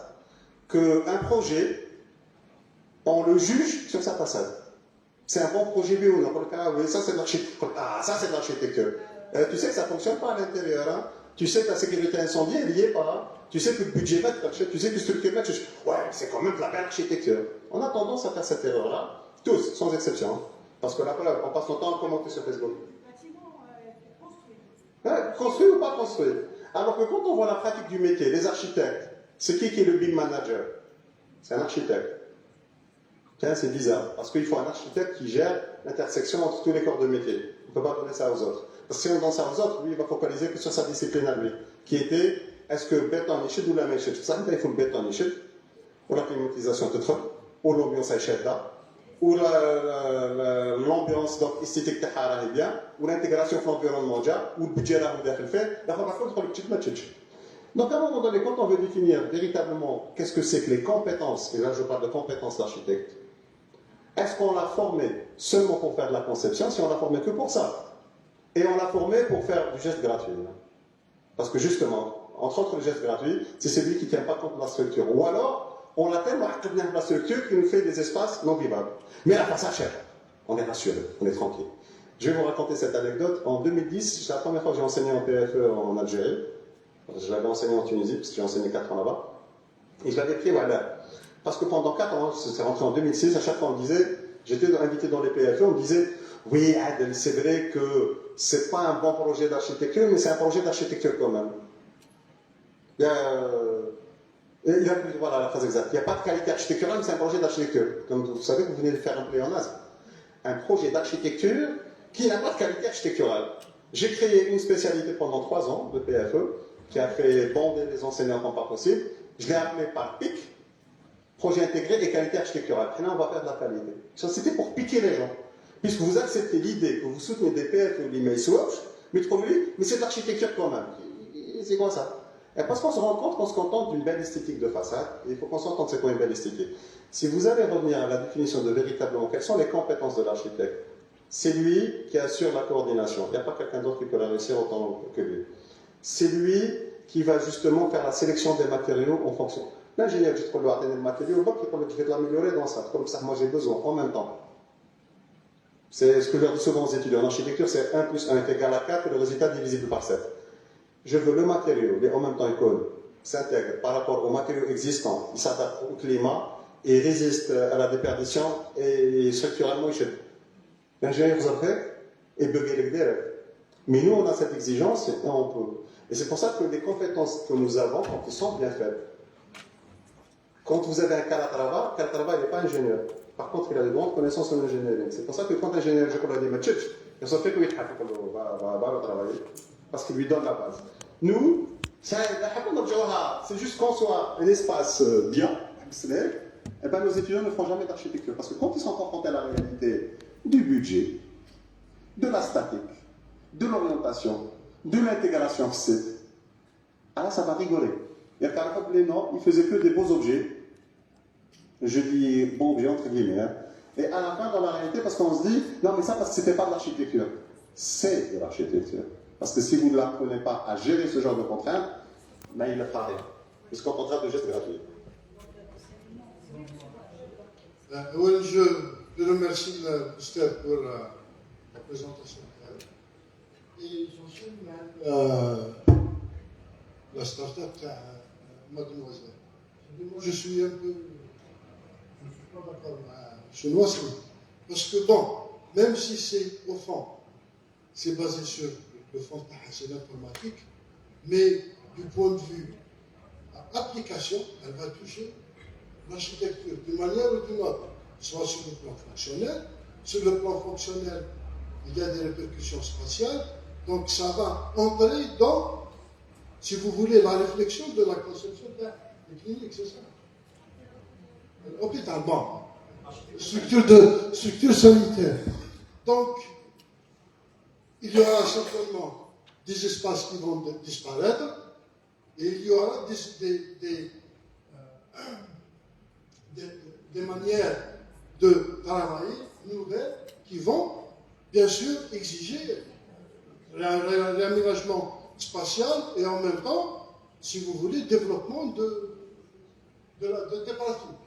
qu'un projet, on le juge sur sa façade. C'est un bon projet bio, on oui, ça c'est de l'architecture. Ah, ça c'est de l'architecture. Tu sais que ça ne fonctionne pas à l'intérieur. Hein. Tu sais que la sécurité incendie, elle n'y est pas. Tu sais que le budget va être, tu sais que le structure va être. Ouais, c'est quand même de la belle architecture. On a tendance à faire cette erreur-là, tous, sans exception. Hein. Parce que là, on passe notre temps à commenter sur Facebook. Construit ou pas construit. Alors que quand on voit la pratique du métier, les architectes, c'est qui est le BIM manager? C'est un architecte. C'est bizarre, parce qu'il faut un architecte qui gère l'intersection entre tous les corps de métier. On ne peut pas donner ça aux autres. Parce que si on donne ça aux autres, lui, il va focaliser que sur sa discipline à lui, qui était, est-ce que béton échelle ou la même échelle? Ça, il faut le béton échelle, ou la climatisation de trop, ou l'ambiance échelle là, ou l'ambiance esthétique de est bien, ou l'intégration de l'environnement déjà, ou le budget là où il a fait, la fois contre le petit match. Donc à un moment donné, quand on veut définir véritablement qu'est-ce que c'est que les compétences, et là je parle de compétences d'architecte, est-ce qu'on l'a formé seulement pour faire de la conception, si on l'a formé que pour ça? Et on l'a formé pour faire du geste gratuit. Parce que justement, entre autres le geste gratuit, c'est celui qui ne tient pas compte de la structure. Ou alors, on l'a tellement accompagné de la structure qui nous fait des espaces non vivables. Mais la façade cher. On est rassuré, on est tranquille. Je vais vous raconter cette anecdote. En 2010, c'est la première fois que j'ai enseigné en PFE en Algérie. Je l'avais enseigné en Tunisie, parce que j'ai enseigné 4 ans là-bas. Et je l'avais pris, voilà. Parce que pendant 4 ans, c'est rentré en 2006, à chaque fois on me disait, j'étais invité dans les PFE, on me disait, oui, Adel, c'est vrai que c'est pas un bon projet d'architecture, mais c'est un projet d'architecture quand même. Voilà la phrase exacte. Il n'y a pas de qualité architecturale, mais c'est un projet d'architecture. Comme vous savez, vous venez de faire un pléonasme. Un projet d'architecture qui n'a pas de qualité architecturale. J'ai créé une spécialité pendant 3 ans de PFE, qui a fait bander les enseignants quand pas possible. Je l'ai appelé par PIC, projet intégré et qualité architecturale. Et là, on va faire de la qualité. Ça, c'était pour piquer les gens. Puisque vous acceptez l'idée que vous soutenez des PFE ou des Mayswatch, mais c'est de l'architecture quand même. C'est quoi ça? Et parce qu'on se rend compte qu'on se contente d'une belle esthétique de façade, et il faut qu'on s'entende c'est quoi une belle esthétique. Si vous allez revenir à la définition de véritablement quelles sont les compétences de l'architecte, c'est lui qui assure la coordination. Il n'y a pas quelqu'un d'autre qui peut la réussir autant que lui. C'est lui qui va justement faire la sélection des matériaux en fonction. L'ingénieur, je trouve, doit atteindre le matériau, je vais l'améliorer dans ça, comme ça, moi j'ai besoin, en même temps. C'est ce que je leur dis souvent aux étudiants. En architecture, c'est 1 plus 1 est égal à 4 et le résultat divisible par 7. Je veux le matériau, et en même temps, il colle, s'intègre par rapport aux matériaux existants, il s'adapte au climat et résiste à la déperdition et structurellement, il chute. L'ingénieur, vous en fait, et bugger les délais. Mais nous, on a cette exigence et on peut. Et c'est pour ça que les compétences que nous avons, quand ils sont bien faites, quand vous avez un Calatrava n'est pas ingénieur. Par contre, il a des grandes connaissances en ingénierie. C'est pour ça que quand l'ingénieur, je connais des matchs, il se fait qu'il va travailler. Parce qu'il lui donne la base. Nous, c'est juste qu'on soit un espace bien, et ben nos étudiants ne feront jamais d'architecture. Parce que quand ils sont confrontés à la réalité du budget, de la statique, de l'orientation, de l'intégration site, alors ça va rigoler. Il y a carrément les noms, ils faisaient que des beaux objets. Je dis beaux objets entre guillemets. Hein. Et à la fin, dans la réalité, parce qu'on se dit, non mais ça parce que c'était pas de l'architecture. C'est de l'architecture. Parce que si vous ne l'apprenez pas à gérer ce genre de contraintes, ben il ne fera rien. Puisqu'on contrainte de geste gratuit. Je remercie le ministère pour la présentation. Et j'enchaîne la start-up de Mademoiselle. Moi, je suis un peu. Je ne suis pas d'accord avec chinois, parce que, bon, même si c'est au fond, c'est basé sur le fond de l'informatique, mais du point de vue application, elle va toucher l'architecture d'une manière ou d'une autre. soit sur le plan fonctionnel. Sur le plan fonctionnel, il y a des répercussions spatiales, donc ça va entrer dans, si vous voulez, la réflexion de la conception des cliniques, c'est ça. Hôpital, bon, structure sanitaire. Donc, il y aura certainement des espaces qui vont disparaître, et il y aura des manières de travailler nouvelles qui vont, bien sûr, exiger l'aménagement spatial et en même temps, si vous voulez, développement des pratiques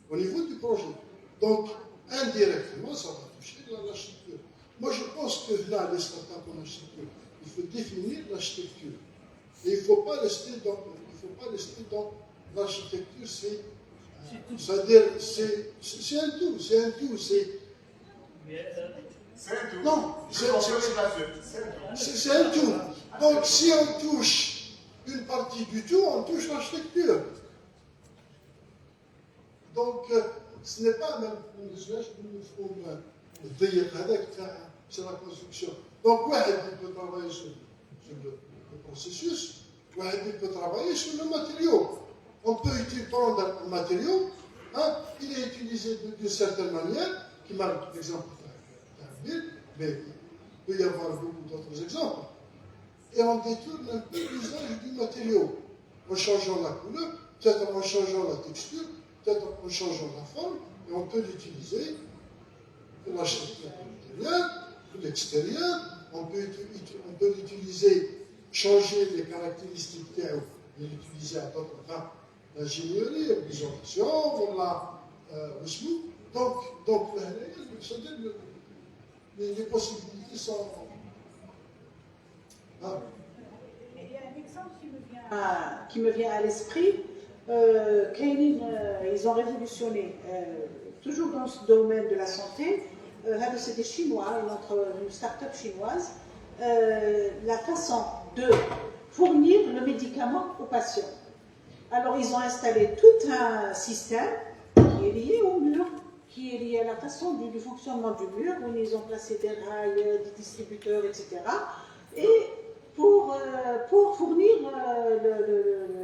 au niveau du projet. Donc, indirectement, ça va toucher l'architecture. Moi, je pense que là, les startups en architecture, il faut définir l'architecture. Et il ne faut pas rester dans l'architecture, c'est-à-dire, c'est un tout, c'est un tout, c'est... Non, c'est un tout. Donc, si on touche une partie du tout, on touche l'architecture. Donc, ce n'est pas même une recherche sur la construction. Donc, il peut travailler sur le processus, il peut travailler sur le matériau. On peut prendre un matériau, hein, il est utilisé d'une certaine manière, qui marque l'exemple d'un mais il peut y avoir beaucoup d'autres exemples. Et on détourne un peu l'usage du matériau, en changeant la couleur, peut-être en changeant la texture, peut-être en changeant la forme, et on peut l'utiliser pour l'architecture intérieure, pour l'extérieur, on peut l'utiliser, changer les caractéristiques et l'utiliser à d'autres fins d'ingénierie, l'isolation, voilà, le smooth. Donc les possibilités sont... Ah. Il y a un exemple qui me vient à l'esprit. Ils ont révolutionné, toujours dans ce domaine de la santé, c'est des Chinois, une start-up chinoise, la façon de fournir le médicament aux patients. Alors, ils ont installé tout un système qui est lié au mur, qui est lié à la façon du fonctionnement du mur, où ils ont placé des rails, des distributeurs, etc. Et pour fournir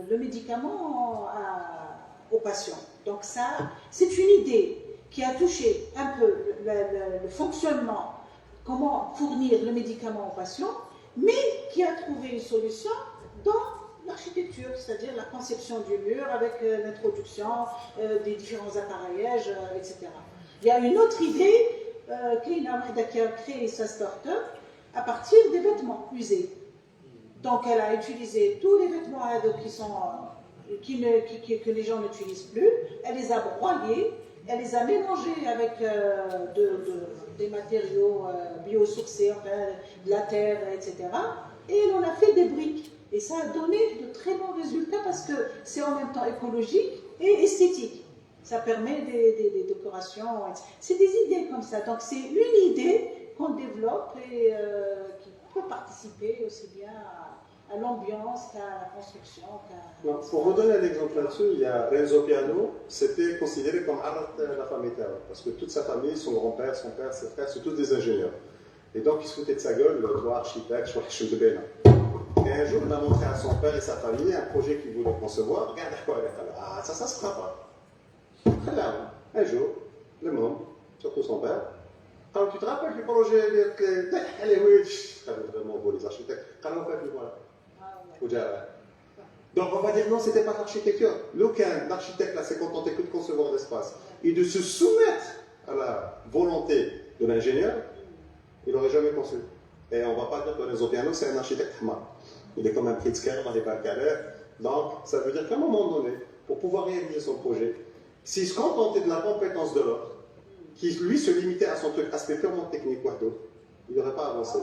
le médicament aux patients. Donc ça, c'est une idée qui a touché un peu le fonctionnement, comment fournir le médicament aux patients, mais qui a trouvé une solution dans l'architecture, c'est-à-dire la conception du mur avec l'introduction des différents appareillages, etc. Il y a une autre idée, qui a créé sa start-up à partir des vêtements usés. Donc elle a utilisé tous les vêtements que les gens n'utilisent plus, elle les a broyés, elle les a mélangés avec des matériaux biosourcés, enfin, de la terre, etc. Et elle en a fait des briques. Et ça a donné de très bons résultats parce que c'est en même temps écologique et esthétique. Ça permet des décorations. C'est des idées comme ça. Donc c'est une idée qu'on développe et qui peut participer aussi bien à l'ambiance qu'à la construction. Pour redonner un exemple là-dessus, il y a Renzo Piano, c'était considéré comme la famille terre, parce que toute sa famille, son grand-père, son père, ses frères, c'est tous des ingénieurs. Et donc il se foutait de sa gueule, toi architecte, je crois quelque chose de bien. Et un jour, il a montré à son père et sa famille un projet qu'il voulait concevoir. Regarde quoi, ah, ça se fera pas. Là, un jour, le monde, surtout son père, quand tu te rappelles du projet, allez, oui, vraiment beau les architectes, quand on fait plus voilà. Donc on va dire non, c'était pas l'architecture. L'architecte là s'est contenté que de concevoir l'espace et de se soumettre à la volonté de l'ingénieur, il n'aurait jamais conçu. Et on ne va pas dire que Renzo Piano c'est un architecte hamad. Il est comme un Pritzker dans les Balcanaires. Donc ça veut dire qu'à un moment donné, pour pouvoir réaliser son projet, s'il se contentait de la compétence de l'autre, qui lui se limitait à son truc, aspect purement technique, quoi d'autre, il n'aurait pas avancé.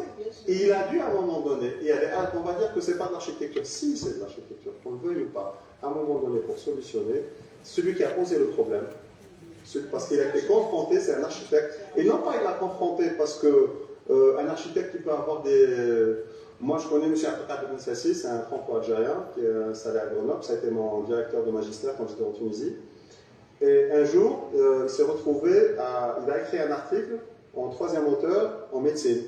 Et il a dû à un moment donné, et on va dire que ce n'est pas de l'architecture, si c'est de l'architecture, qu'on le veuille ou pas, à un moment donné pour solutionner, celui qui a posé le problème, parce qu'il a été confronté, c'est un architecte, et non pas il l'a confronté parce qu'un architecte qui peut avoir des... Moi je connais M. Abdelkader Ben Sassi, c'est un franco-algérien qui est installé à Grenoble, ça a été mon directeur de magistère quand j'étais en Tunisie. Et un jour, il s'est retrouvé il a écrit un article en 3e auteur en médecine.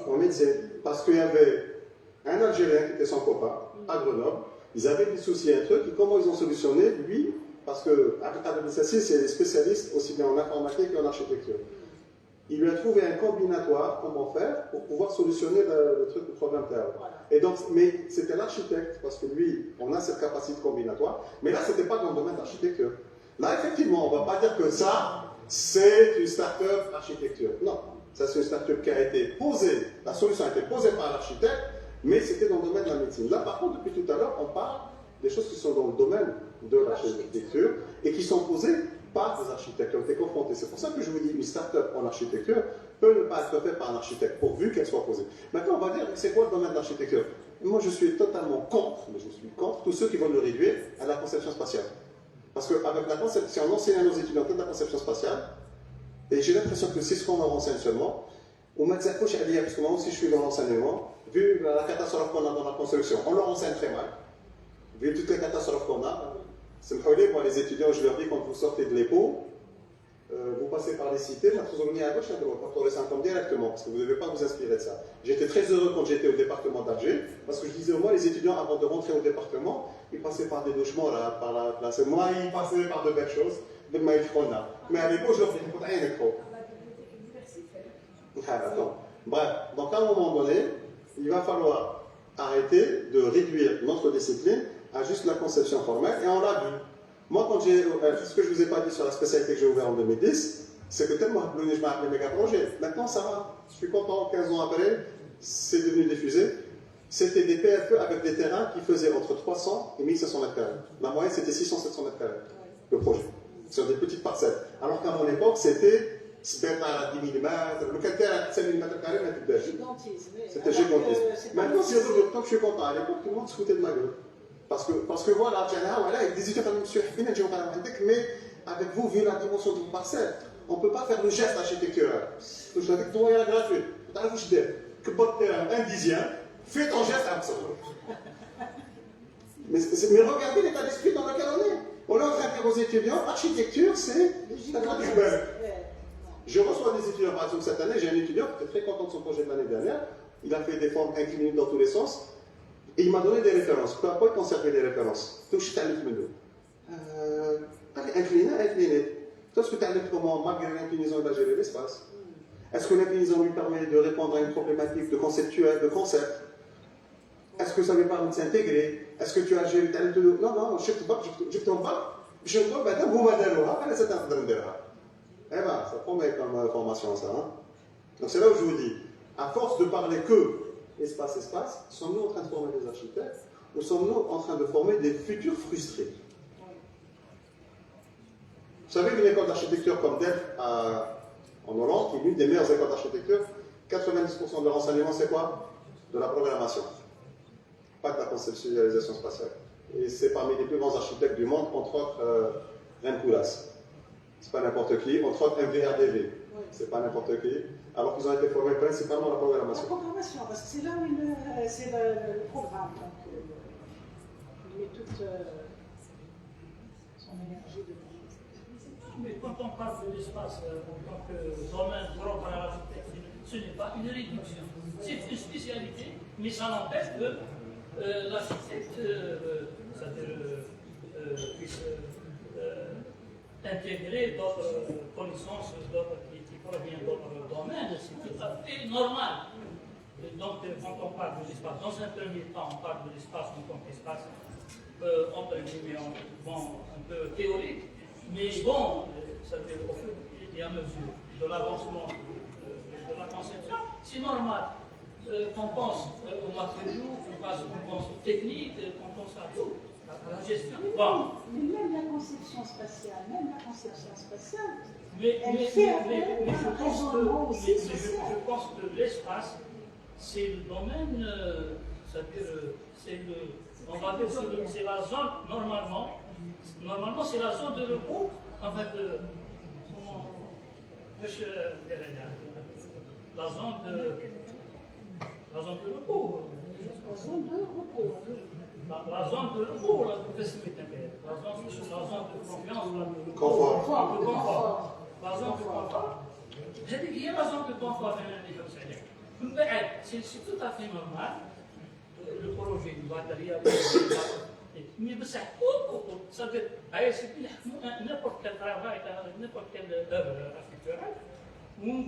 En médecine. Parce qu'il y avait un Algérien qui était son copain, à Grenoble. Ils avaient des soucis, un truc, et comment ils ont solutionné? Lui, parce que Abdel Sassi, c'est des spécialistes aussi bien en informatique qu'en architecture. Il lui a trouvé un combinatoire, comment faire, pour pouvoir solutionner le problème terre. Et donc, mais c'était l'architecte, parce que lui, on a cette capacité combinatoire, mais là, ce n'était pas dans le domaine d'architecture. Là, effectivement, on ne va pas dire que ça, c'est une start-up architecture. Non, ça, c'est une start-up qui a été posée, la solution a été posée par l'architecte, mais c'était dans le domaine de la médecine. Là, par contre, depuis tout à l'heure, on parle des choses qui sont dans le domaine de l'architecture et qui sont posées par des architectes qui ont été confrontés. C'est pour ça que je vous dis, une start-up en architecture peut ne pas être faite par un architecte, pourvu qu'elle soit posée. Maintenant, on va dire, c'est quoi le domaine de l'architecture? Moi, je suis totalement contre, mais je suis contre tous ceux qui veulent le réduire à la conception spatiale. Parce qu'avec la conception, si on enseigne à nos étudiants de la conception spatiale, et j'ai l'impression que c'est ce qu'on leur enseigne seulement, on m'a dit, parce que moi aussi je suis dans l'enseignement, vu la catastrophe qu'on a dans la construction, on leur enseigne très mal, vu toutes les catastrophes qu'on a. C'est me moi les étudiants, je leur dis, quand vous sortez de l'EPO, vous passez par les cités, vous à gauche, pour le 50 directement, parce que vous ne devez pas vous inspirer de ça. J'étais très heureux quand j'étais au département d'Alger, parce que je disais au moins, les étudiants, avant de rentrer au département, ils passaient par des douches morales, par la place. Moi, ils passaient par de belles choses, de maïf qu'on a. Mais à l'époque, je leur dis, écoute, rien n'est trop. Bref, donc à un moment donné, il va falloir arrêter de réduire notre discipline à juste la conception formelle, et on l'a vu. Moi, quand j'ai, ce que je ne vous ai pas dit sur la spécialité que j'ai ouverte en 2010, c'est que tellement je m'ai appelé méga projet. Maintenant, ça va. Je suis content, 15 ans après, c'est devenu diffusé. C'était des PFE avec des terrains qui faisaient entre 300 et 1500 mètres carrés. La moyenne, c'était 600-700 mètres carrés, le projet, sur des petites parcelles. Alors qu'à mon époque, c'était 10 000 mètres, le terrain à 5 000 mètres carrés, c'était gigantesque. Maintenant, si tant que je suis content, à l'époque, tout le monde se foutait de ma gueule. Parce que voilà, avec des études, mais avec vous, vu la dimension de vos parcelles, on ne peut pas faire le geste architectural. Je suis avec toi, il y a gratuit. Je dis, que votre terrain, un dixième, fais ton geste absolument. Mais regardez l'état d'esprit dans lequel on est. On est en train de dire aux étudiants, architecture, c'est la grande urbaine. Je reçois des étudiants, par exemple, cette année, j'ai un étudiant qui était très content de son projet de l'année dernière. Il a fait des formes inclinées dans tous les sens. Et il m'a donné des références. Peu à peu, il conservait des références. Tout ce que tu as incliné. Toi, ce que tu as comment, malgré l'inclinaison, il va gérer l'espace. Est-ce que l'inclinaison lui permet de répondre à une problématique de conceptuel, de concept? Est-ce que ça lui permet de s'intégrer? Est-ce que tu as géré tel ou non, je ne tombe pas. Je ne tombe pas. Vous m'avez dit, eh bien, ça promet comme formation, ça. Hein? Donc, c'est là où je vous dis, à force de parler que espace, sommes-nous en train de former des architectes ou sommes-nous en train de former des futurs frustrés? Vous savez qu'une école d'architecture comme Delft en Hollande, qui est l'une des meilleures écoles d'architecture, 90% de leur enseignement, c'est quoi? De la programmation. Pas de la conceptualisation spatiale. Et c'est parmi les plus grands architectes du monde, entre autres Rem Koolhaas. C'est pas n'importe qui, entre autres MVRDV. C'est pas n'importe qui. Alors qu'ils ont été formés principalement à la programmation. La programmation, parce que c'est là où c'est le programme. Donc, il met toute son énergie dedans. Mais quand on parle de l'espace en tant que domaine propre à l'architecture, ce n'est pas une réduction. C'est une spécialité, mais ça n'empêche que l'architecte puisse intégrer d'autres connaissances qui proviennent d'autres domaines. C'est tout à fait normal. Donc, quand on parle de l'espace, dans un premier temps, on parle de l'espace en tant qu'espace, entre guillemets, un peu théorique. Mais bon, ça fait au fur et à mesure de l'avancement de la conception, c'est normal. Qu'on pense au matériaux, qu'on pense aux techniques, qu'on pense à tout, à la gestion. Bon. Mais même la conception spatiale, mais je pense que l'espace, c'est le domaine, c'est-à-dire, on va dire, c'est la zone, normalement, c'est la zone de repos, en fait, la zone de repos. La zone de repos, la zone de confiance, Confort. le confort. La zone de confort. J'ai dit qu'il y a la zone de confort. C'est tout à fait normal. Le projet doit être réalisé. Mais ça c'est-à-dire, n'importe quel travail, n'importe quelle œuvre architecturale, on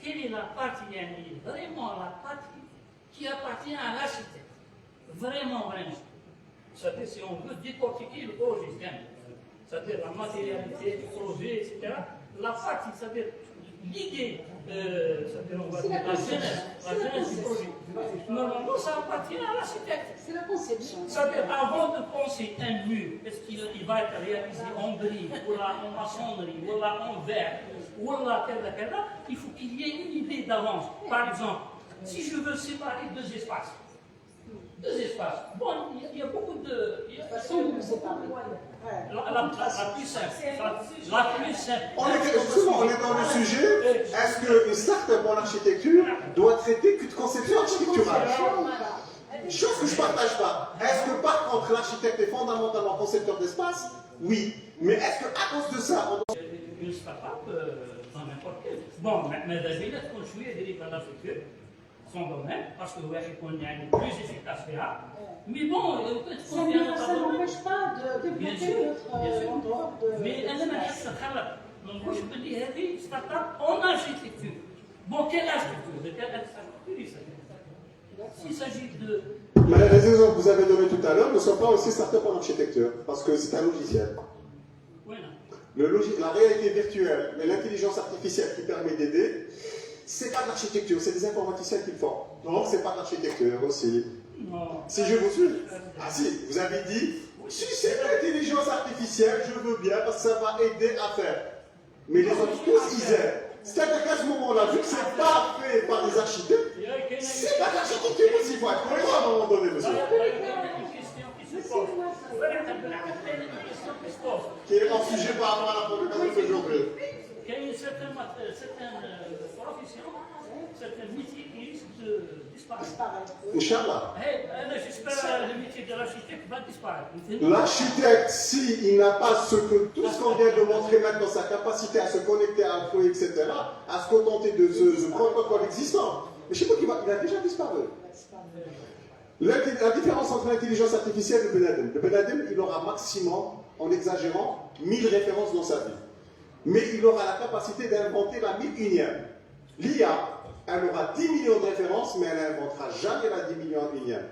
quelle est la partie, vraiment la partie qui appartient à l'architecte. Vraiment. C'est-à-dire, si on veut décortiquer le projet, c'est-à-dire la matérialité du projet, etc., la partie, c'est-à-dire l'idée, c'est-à-dire on va dire la genèse du projet. Normalement, ça appartient à l'architecte. C'est la conception. C'est-à-dire, avant de penser un mur, est-ce qu'il va être réalisé en gris, ou là en maçonnerie, ou là en verre, ou là, il faut qu'il y ait une idée d'avance. Par exemple, si je veux séparer deux espaces, bon, il y a beaucoup de... façon de séparer. La plus simple. On est dans le sujet, est-ce qu'une start-up en architecture doit traiter qu'une conception architecturale? Chose que je ne partage pas. Est-ce que par contre l'architecte est fondamentalement concepteur d'espace? Oui. Mais est-ce qu'à cause de ça, on doit... Une start-up dans n'importe quel... Bon, mais d'abord, quand je suis dirigé dans l'architecture, son domaine, parce que vous voyez qu'on est plus efficace là. Mais bon, ça n'empêche pas de développer notre endroit de... Mais elle m'a dit ça. Donc moi je peux dire, hey, start-up en architecture. Bon, quelle architecture? De quelle architecture s'il s'agit de... Mais les exemples que vous avez donnés tout à l'heure ne sont pas aussi start-up en architecture, parce que c'est un logiciel. Oui, La réalité virtuelle, mais l'intelligence artificielle qui permet d'aider, c'est pas de l'architecture, c'est des informaticiens qui le font. Donc c'est pas de l'architecture aussi. non. Si je vous suis. Ah si, vous avez dit, si c'est l'intelligence artificielle, je veux bien parce que ça va aider à faire. Mais les autres tous, ils aident. C'est-à-dire qu'à ce moment-là, vu que c'est pas fait par des architectes, c'est pas de l'architecture aussi, il faut être cohérent à un moment donné, monsieur. Une question qui se pose. Qui est en sujet par rapport à la problématique d'aujourd'hui. Il y a une certaine profession, certains métiers qui risquent de disparaître. Inch'Allah. J'espère que le métier de l'architecte va disparaître. L'architecte, s'il n'a pas tout ce qu'on vient de montrer maintenant, sa capacité à se connecter à un foyer, etc., à se contenter de ce protocole existant, mais je sais pas qu'il a déjà disparu. La différence entre l'intelligence artificielle et le Ben Adem. Le Ben Adem, il aura maximum, en exagérant, 1000 références dans sa vie. Mais il aura la capacité d'inventer la 1001e. L'IA, elle aura 10 millions de références, mais elle n'inventera jamais la 10 millions de 1e.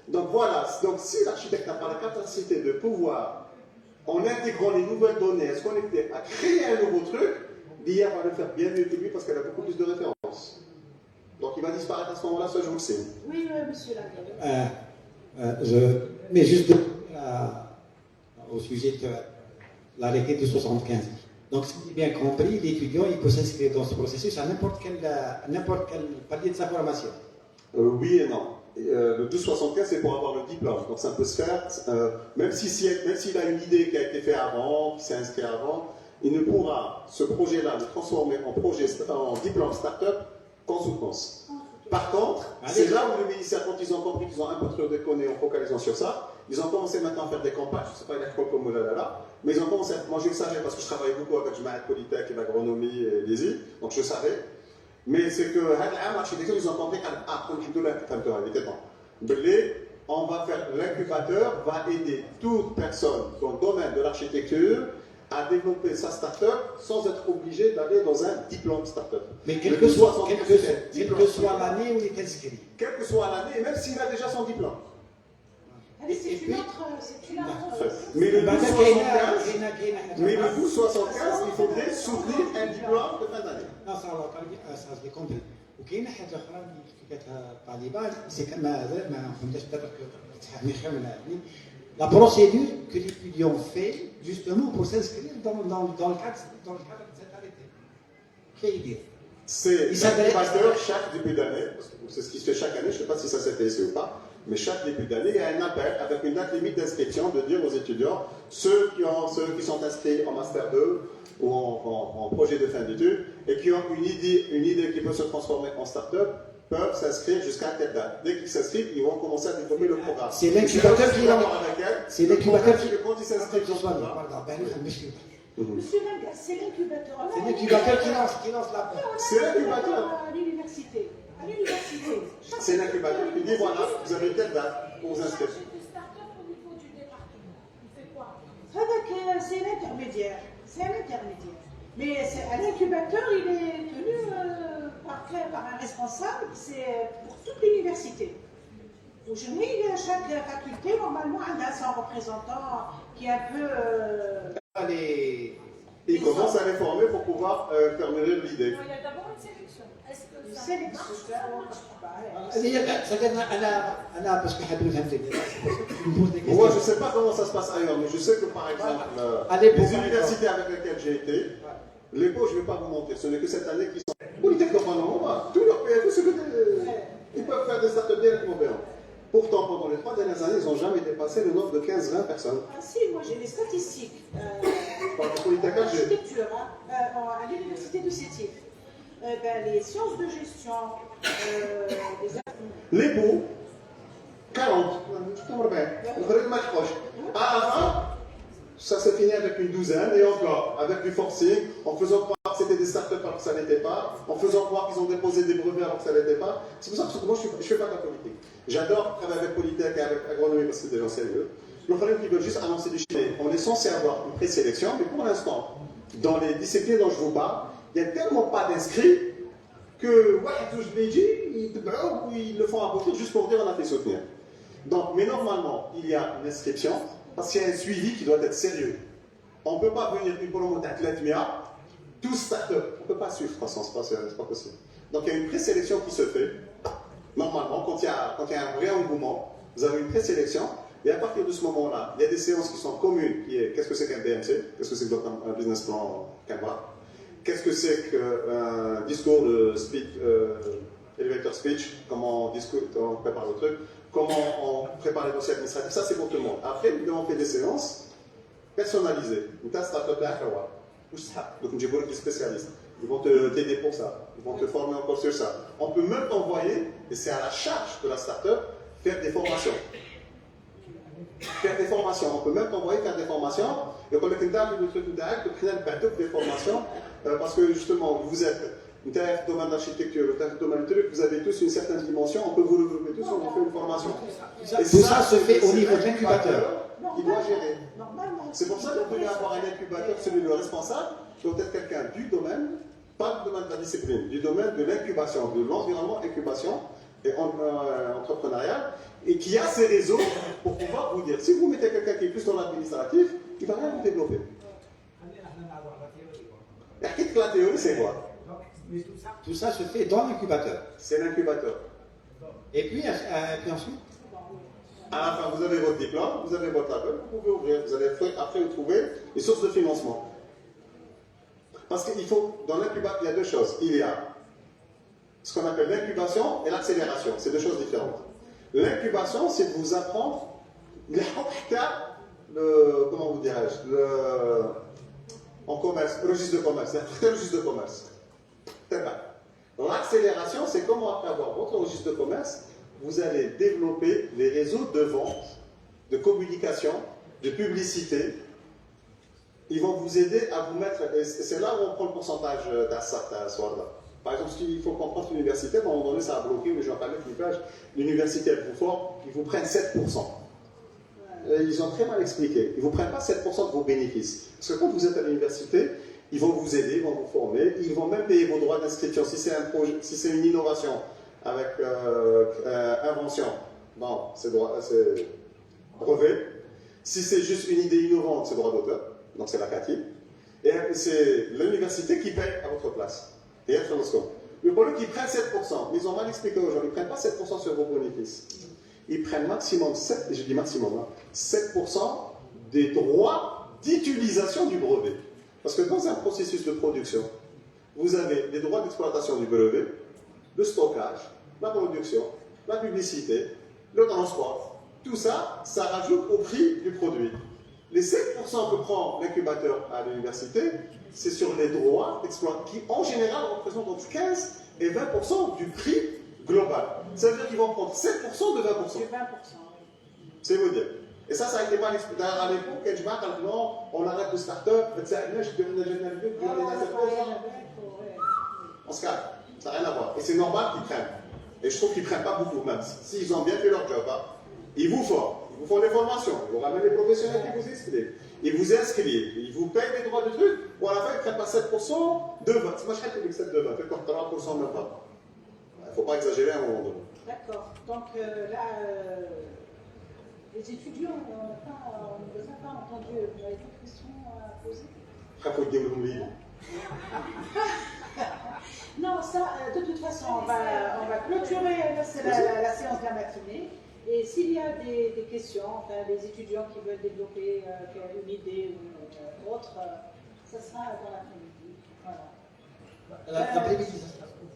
Donc voilà, donc si l'architecte n'a pas la capacité de pouvoir, en intégrant les nouvelles données, à se connecter, à créer un nouveau truc, l'IA va le faire bien mieux que lui parce qu'elle a beaucoup plus de références. Donc il va disparaître à ce moment-là, ça je vous le sais. Oui, monsieur Lagarde. Mais juste au sujet de l'arrêté de 75. Donc, si j'ai bien compris, l'étudiant il peut s'inscrire dans ce processus à n'importe quel palier de sa formation. Oui et non. Le 1275, c'est pour avoir le diplôme. Donc ça peut se faire, même s'il a une idée qui a été faite avant, qui s'est inscrit avant, il ne pourra ce projet-là le transformer en diplôme start-up qu'en soutenance. Par contre, c'est là où le ministère, quand ils ont compris qu'ils ont un peu trop déconné en focalisant sur ça, ils ont commencé maintenant à faire des campagnes, je ne sais pas, il y a quoi comme là, mais ils ont commencé à... Moi je le savais parce que je travaille beaucoup avec Jemaat Polytech et l'agronomie et les îles, donc je savais. Mais c'est que l'architecture, ils ont compris on va faire, l'incubateur va aider toute personne dans le domaine de l'architecture à développer sa start-up sans être obligé d'aller dans un diplôme start-up. Mais quelle que soit l'année où il est inscrit. Quelle que soit l'année, même s'il a déjà son diplôme. C'est une autre. Mais le 1275, il faudrait soutenir un diplôme de fin d'année. Non, ça je l'ai compris. وكاينه حاجه اخرى اللي حكيتها طالبه سي كما ما فهمتش بالك la procédure que l'étudiant fait justement pour s'inscrire dans le cadre de cette arrêté. Qu'est-ce c'est l'incubateur chaque début d'année, c'est ce qui se fait chaque année, je ne sais pas si ça s'est fait ici ou pas, mais chaque début d'année, il y a un appel avec une date limite d'inscription de dire aux étudiants, ceux qui sont inscrits en Master 2 ou en projet de fin d'études et qui ont une idée qui peut se transformer en start-up, peuvent s'inscrire jusqu'à telle date. Dès qu'ils s'inscrivent, ils vont commencer à développer le programme. C'est l'incubateur qui lance. C'est l'incubateur qui quand ils s'inscrivent sur ce Monsieur Menga, c'est l'incubateur. C'est l'incubateur qui lance la porte. C'est l'incubateur. À l'université. À l'université. C'est l'incubateur qui dit voilà, vous avez telle date pour vous inscrire. C'est l'intermédiaire. C'est un intermédiaire. Mais un incubateur, il est tenu par un responsable, c'est pour toute l'université. Aujourd'hui, chaque faculté, normalement, a son représentant qui est un peu... Ils commencent à les former pour pouvoir faire mûrir l'idée. Il y a d'abord une sélection. Est-ce que Une ça sélection. Moi, je ne sais pas comment ça se passe ailleurs, mais je sais que par exemple, les universités avec lesquelles j'ai été, les beaux, je ne vais pas vous mentir, ce n'est que cette année qui sont. Tous leurs PFE, c'est que ils peuvent faire des startups bien modernes. Pourtant, pendant les 3 dernières années, ils n'ont jamais dépassé le nombre de 15-20 personnes. Ah si, moi j'ai les statistiques. Polytechnique, Architecture, à l'université de Sétif. Les sciences de gestion, les beaux, 40. Avant, ça s'est fini avec une douzaine, et encore, avec du forcing, en faisant croire que c'était des startups alors que ça n'était pas, en faisant croire qu'ils ont déposé des brevets alors que ça n'était pas. C'est pour ça que moi, je ne fais pas de la politique. J'adore travailler avec Polytech et avec agronomie parce que c'est des gens sérieux. Le problème, ils veulent juste annoncer des chiffres. On est censé avoir une présélection, mais pour l'instant, dans les disciplines dont je vous parle, il n'y a tellement pas d'inscrits que ils le font aboutir juste pour dire on a fait soutenir. Donc, mais normalement, il y a une inscription parce qu'il y a un suivi qui doit être sérieux. On ne peut pas venir une promo d'athlète tous start-up. On ne peut pas suivre, de toute façon, c'est pas possible. Donc, il y a une présélection qui se fait. Normalement, quand il y a un vrai engouement, vous avez une présélection. Et à partir de ce moment-là, il y a des séances qui sont communes. Qu'est-ce que c'est qu'un BMC? Qu'est-ce que c'est qu'un business plan Canva? Qu'est-ce que c'est qu'un discours de speech, elevator speech? Comment on prépare le truc? Comment on prépare les dossiers administratifs? Ça, c'est pour tout le monde. Après, on fait des séances personnalisées. Donc, j'ai beaucoup de spécialistes. Ils vont t'aider pour ça. Ils vont te former encore sur ça. On peut même t'envoyer, et c'est à la charge de la start-up, faire des formations. Faire des formations. On peut même t'envoyer faire des formations. Et quand le truc des formations, parce que justement, vous êtes un domaine d'architecture, un domaine de truc, vous avez tous une certaine dimension, on peut vous regrouper tous, on fait une formation. Et tout ça se fait au niveau de l'incubateur. Qui doit gérer. C'est pour ça que vous pouvez avoir un incubateur, celui le responsable, doit être quelqu'un du domaine, pas du domaine de la discipline, du domaine de l'incubation, de l'environnement incubation et entrepreneurial, et qui a ses réseaux pour pouvoir vous dire. Si vous mettez quelqu'un qui est plus dans l'administratif, il ne va rien vous développer. La théorie, c'est quoi? Tout ça se fait dans l'incubateur. C'est l'incubateur. Et puis ensuite, à la fin, vous avez votre diplôme, vous avez votre label, vous pouvez ouvrir. Vous allez après vous trouver les sources de financement. Parce qu'il faut, dans l'incubateur, il y a deux choses. Il y a ce qu'on appelle l'incubation et l'accélération. C'est deux choses différentes. L'incubation, c'est de vous apprendre comment vous dirais-je, en commerce, le registre de commerce. Le registre de commerce. L'accélération, c'est comment après avoir votre registre de commerce, vous allez développer les réseaux de vente, de communication, de publicité. Ils vont vous aider à vous mettre, et c'est là où on prend le pourcentage d'un certain soir là. Par exemple, il faut comprendre l'université, à un moment donné, ça a bloqué, mais j'en parlais de l'image, l'université elle vous forme, ils vous prennent 7%. Ils ont très mal expliqué. Ils ne vous prennent pas 7% de vos bénéfices. Parce que quand vous êtes à l'université, ils vont vous aider, ils vont vous former, ils vont même payer vos droits d'inscription. Si c'est un projet, si c'est une innovation avec invention, bon, c'est brevet. Si c'est juste une idée innovante, c'est droit d'auteur, donc c'est la CATI. Et c'est l'université qui paye à votre place. Et le problème, ils prennent 7%, mais ils ont mal expliqué aujourd'hui, ils ne prennent pas 7% sur vos bénéfices. Ils prennent maximum 7%, je dis maximum, 7% des droits d'utilisation du brevet. Parce que dans un processus de production, vous avez les droits d'exploitation du brevet, le stockage, la production, la publicité, le transport. Tout ça, ça rajoute au prix du produit. Les 7% que prend l'incubateur à l'université, c'est sur les droits d'exploitation qui, en général, représentent entre 15 et 20% du prix global. Ça veut dire qu'ils vont prendre 7% de 20%. De 20%. C'est vous dire. Et ça a été mal expliqué. À l'époque, on arrête de start-up, on se calme. Ça n'a rien à voir. Et c'est normal qu'ils prennent. Et je trouve qu'ils ne prennent pas beaucoup, même. S'ils ont bien fait leur job, hein, ils vous forment. Ils vous font des formations. Ils vous ramènent des professionnels qui vous expliquent. Ils vous inscrivent. Ils vous payent des droits de trucs. Ou à la fin, ils ne prennent pas 7% de 20. C'est moi, je serais 7 de 20. Fait comme 3% même pas. Il ne faut pas exagérer à un moment donné. D'accord. Donc là, les étudiants, on ne les a pas entendus. Vous avez d'autres questions à poser? Après, il faut dire le livre. Non, ça, de toute façon, on va clôturer la séance de la matinée. Et s'il y a des questions, enfin, les étudiants qui veulent développer une idée ou autre, ça sera dans l'après-midi. Voilà. L'après-midi, ça se passe où?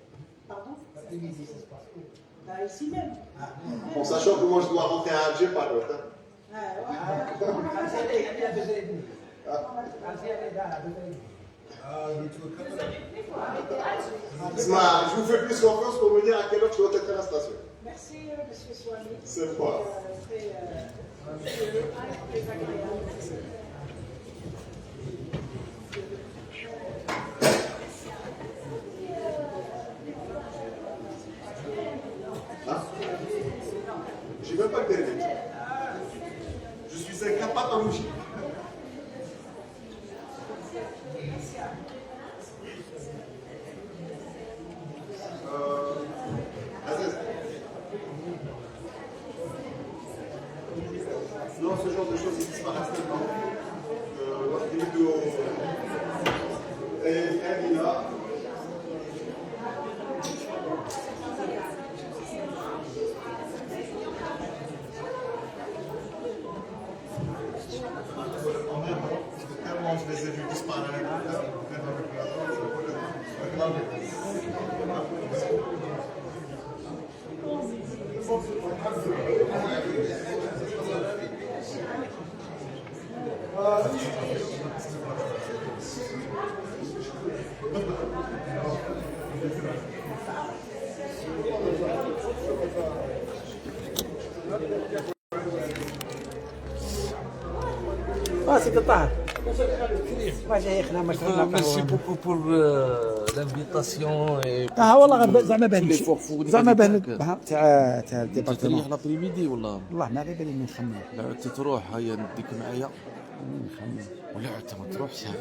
Pardon? L'après-midi, ça se passe où? Bah, ici même. En sachant que moi, je dois rentrer à Alger par l'autre. Je vous fais plus confiance pour me dire à quelle heure je dois être à la station. Merci, monsieur Soigny. C'est moi. Très agréable. Hein? J'ai même pas le permis. Je suis incapable d'en bouger. Non, ce genre de choses ils disparaissent tellement. Tellement je les ai vus disparaître. C'était طاهر. Merci beaucoup pour l'invitation et والله زعما بان زعما بان تاع تريح الديبارتمون لابريميدي ولا والله ما على بالي من نخمم لا عدت تروح هيا نديك معايا نخمم ولا عدت ما تروحش هذيك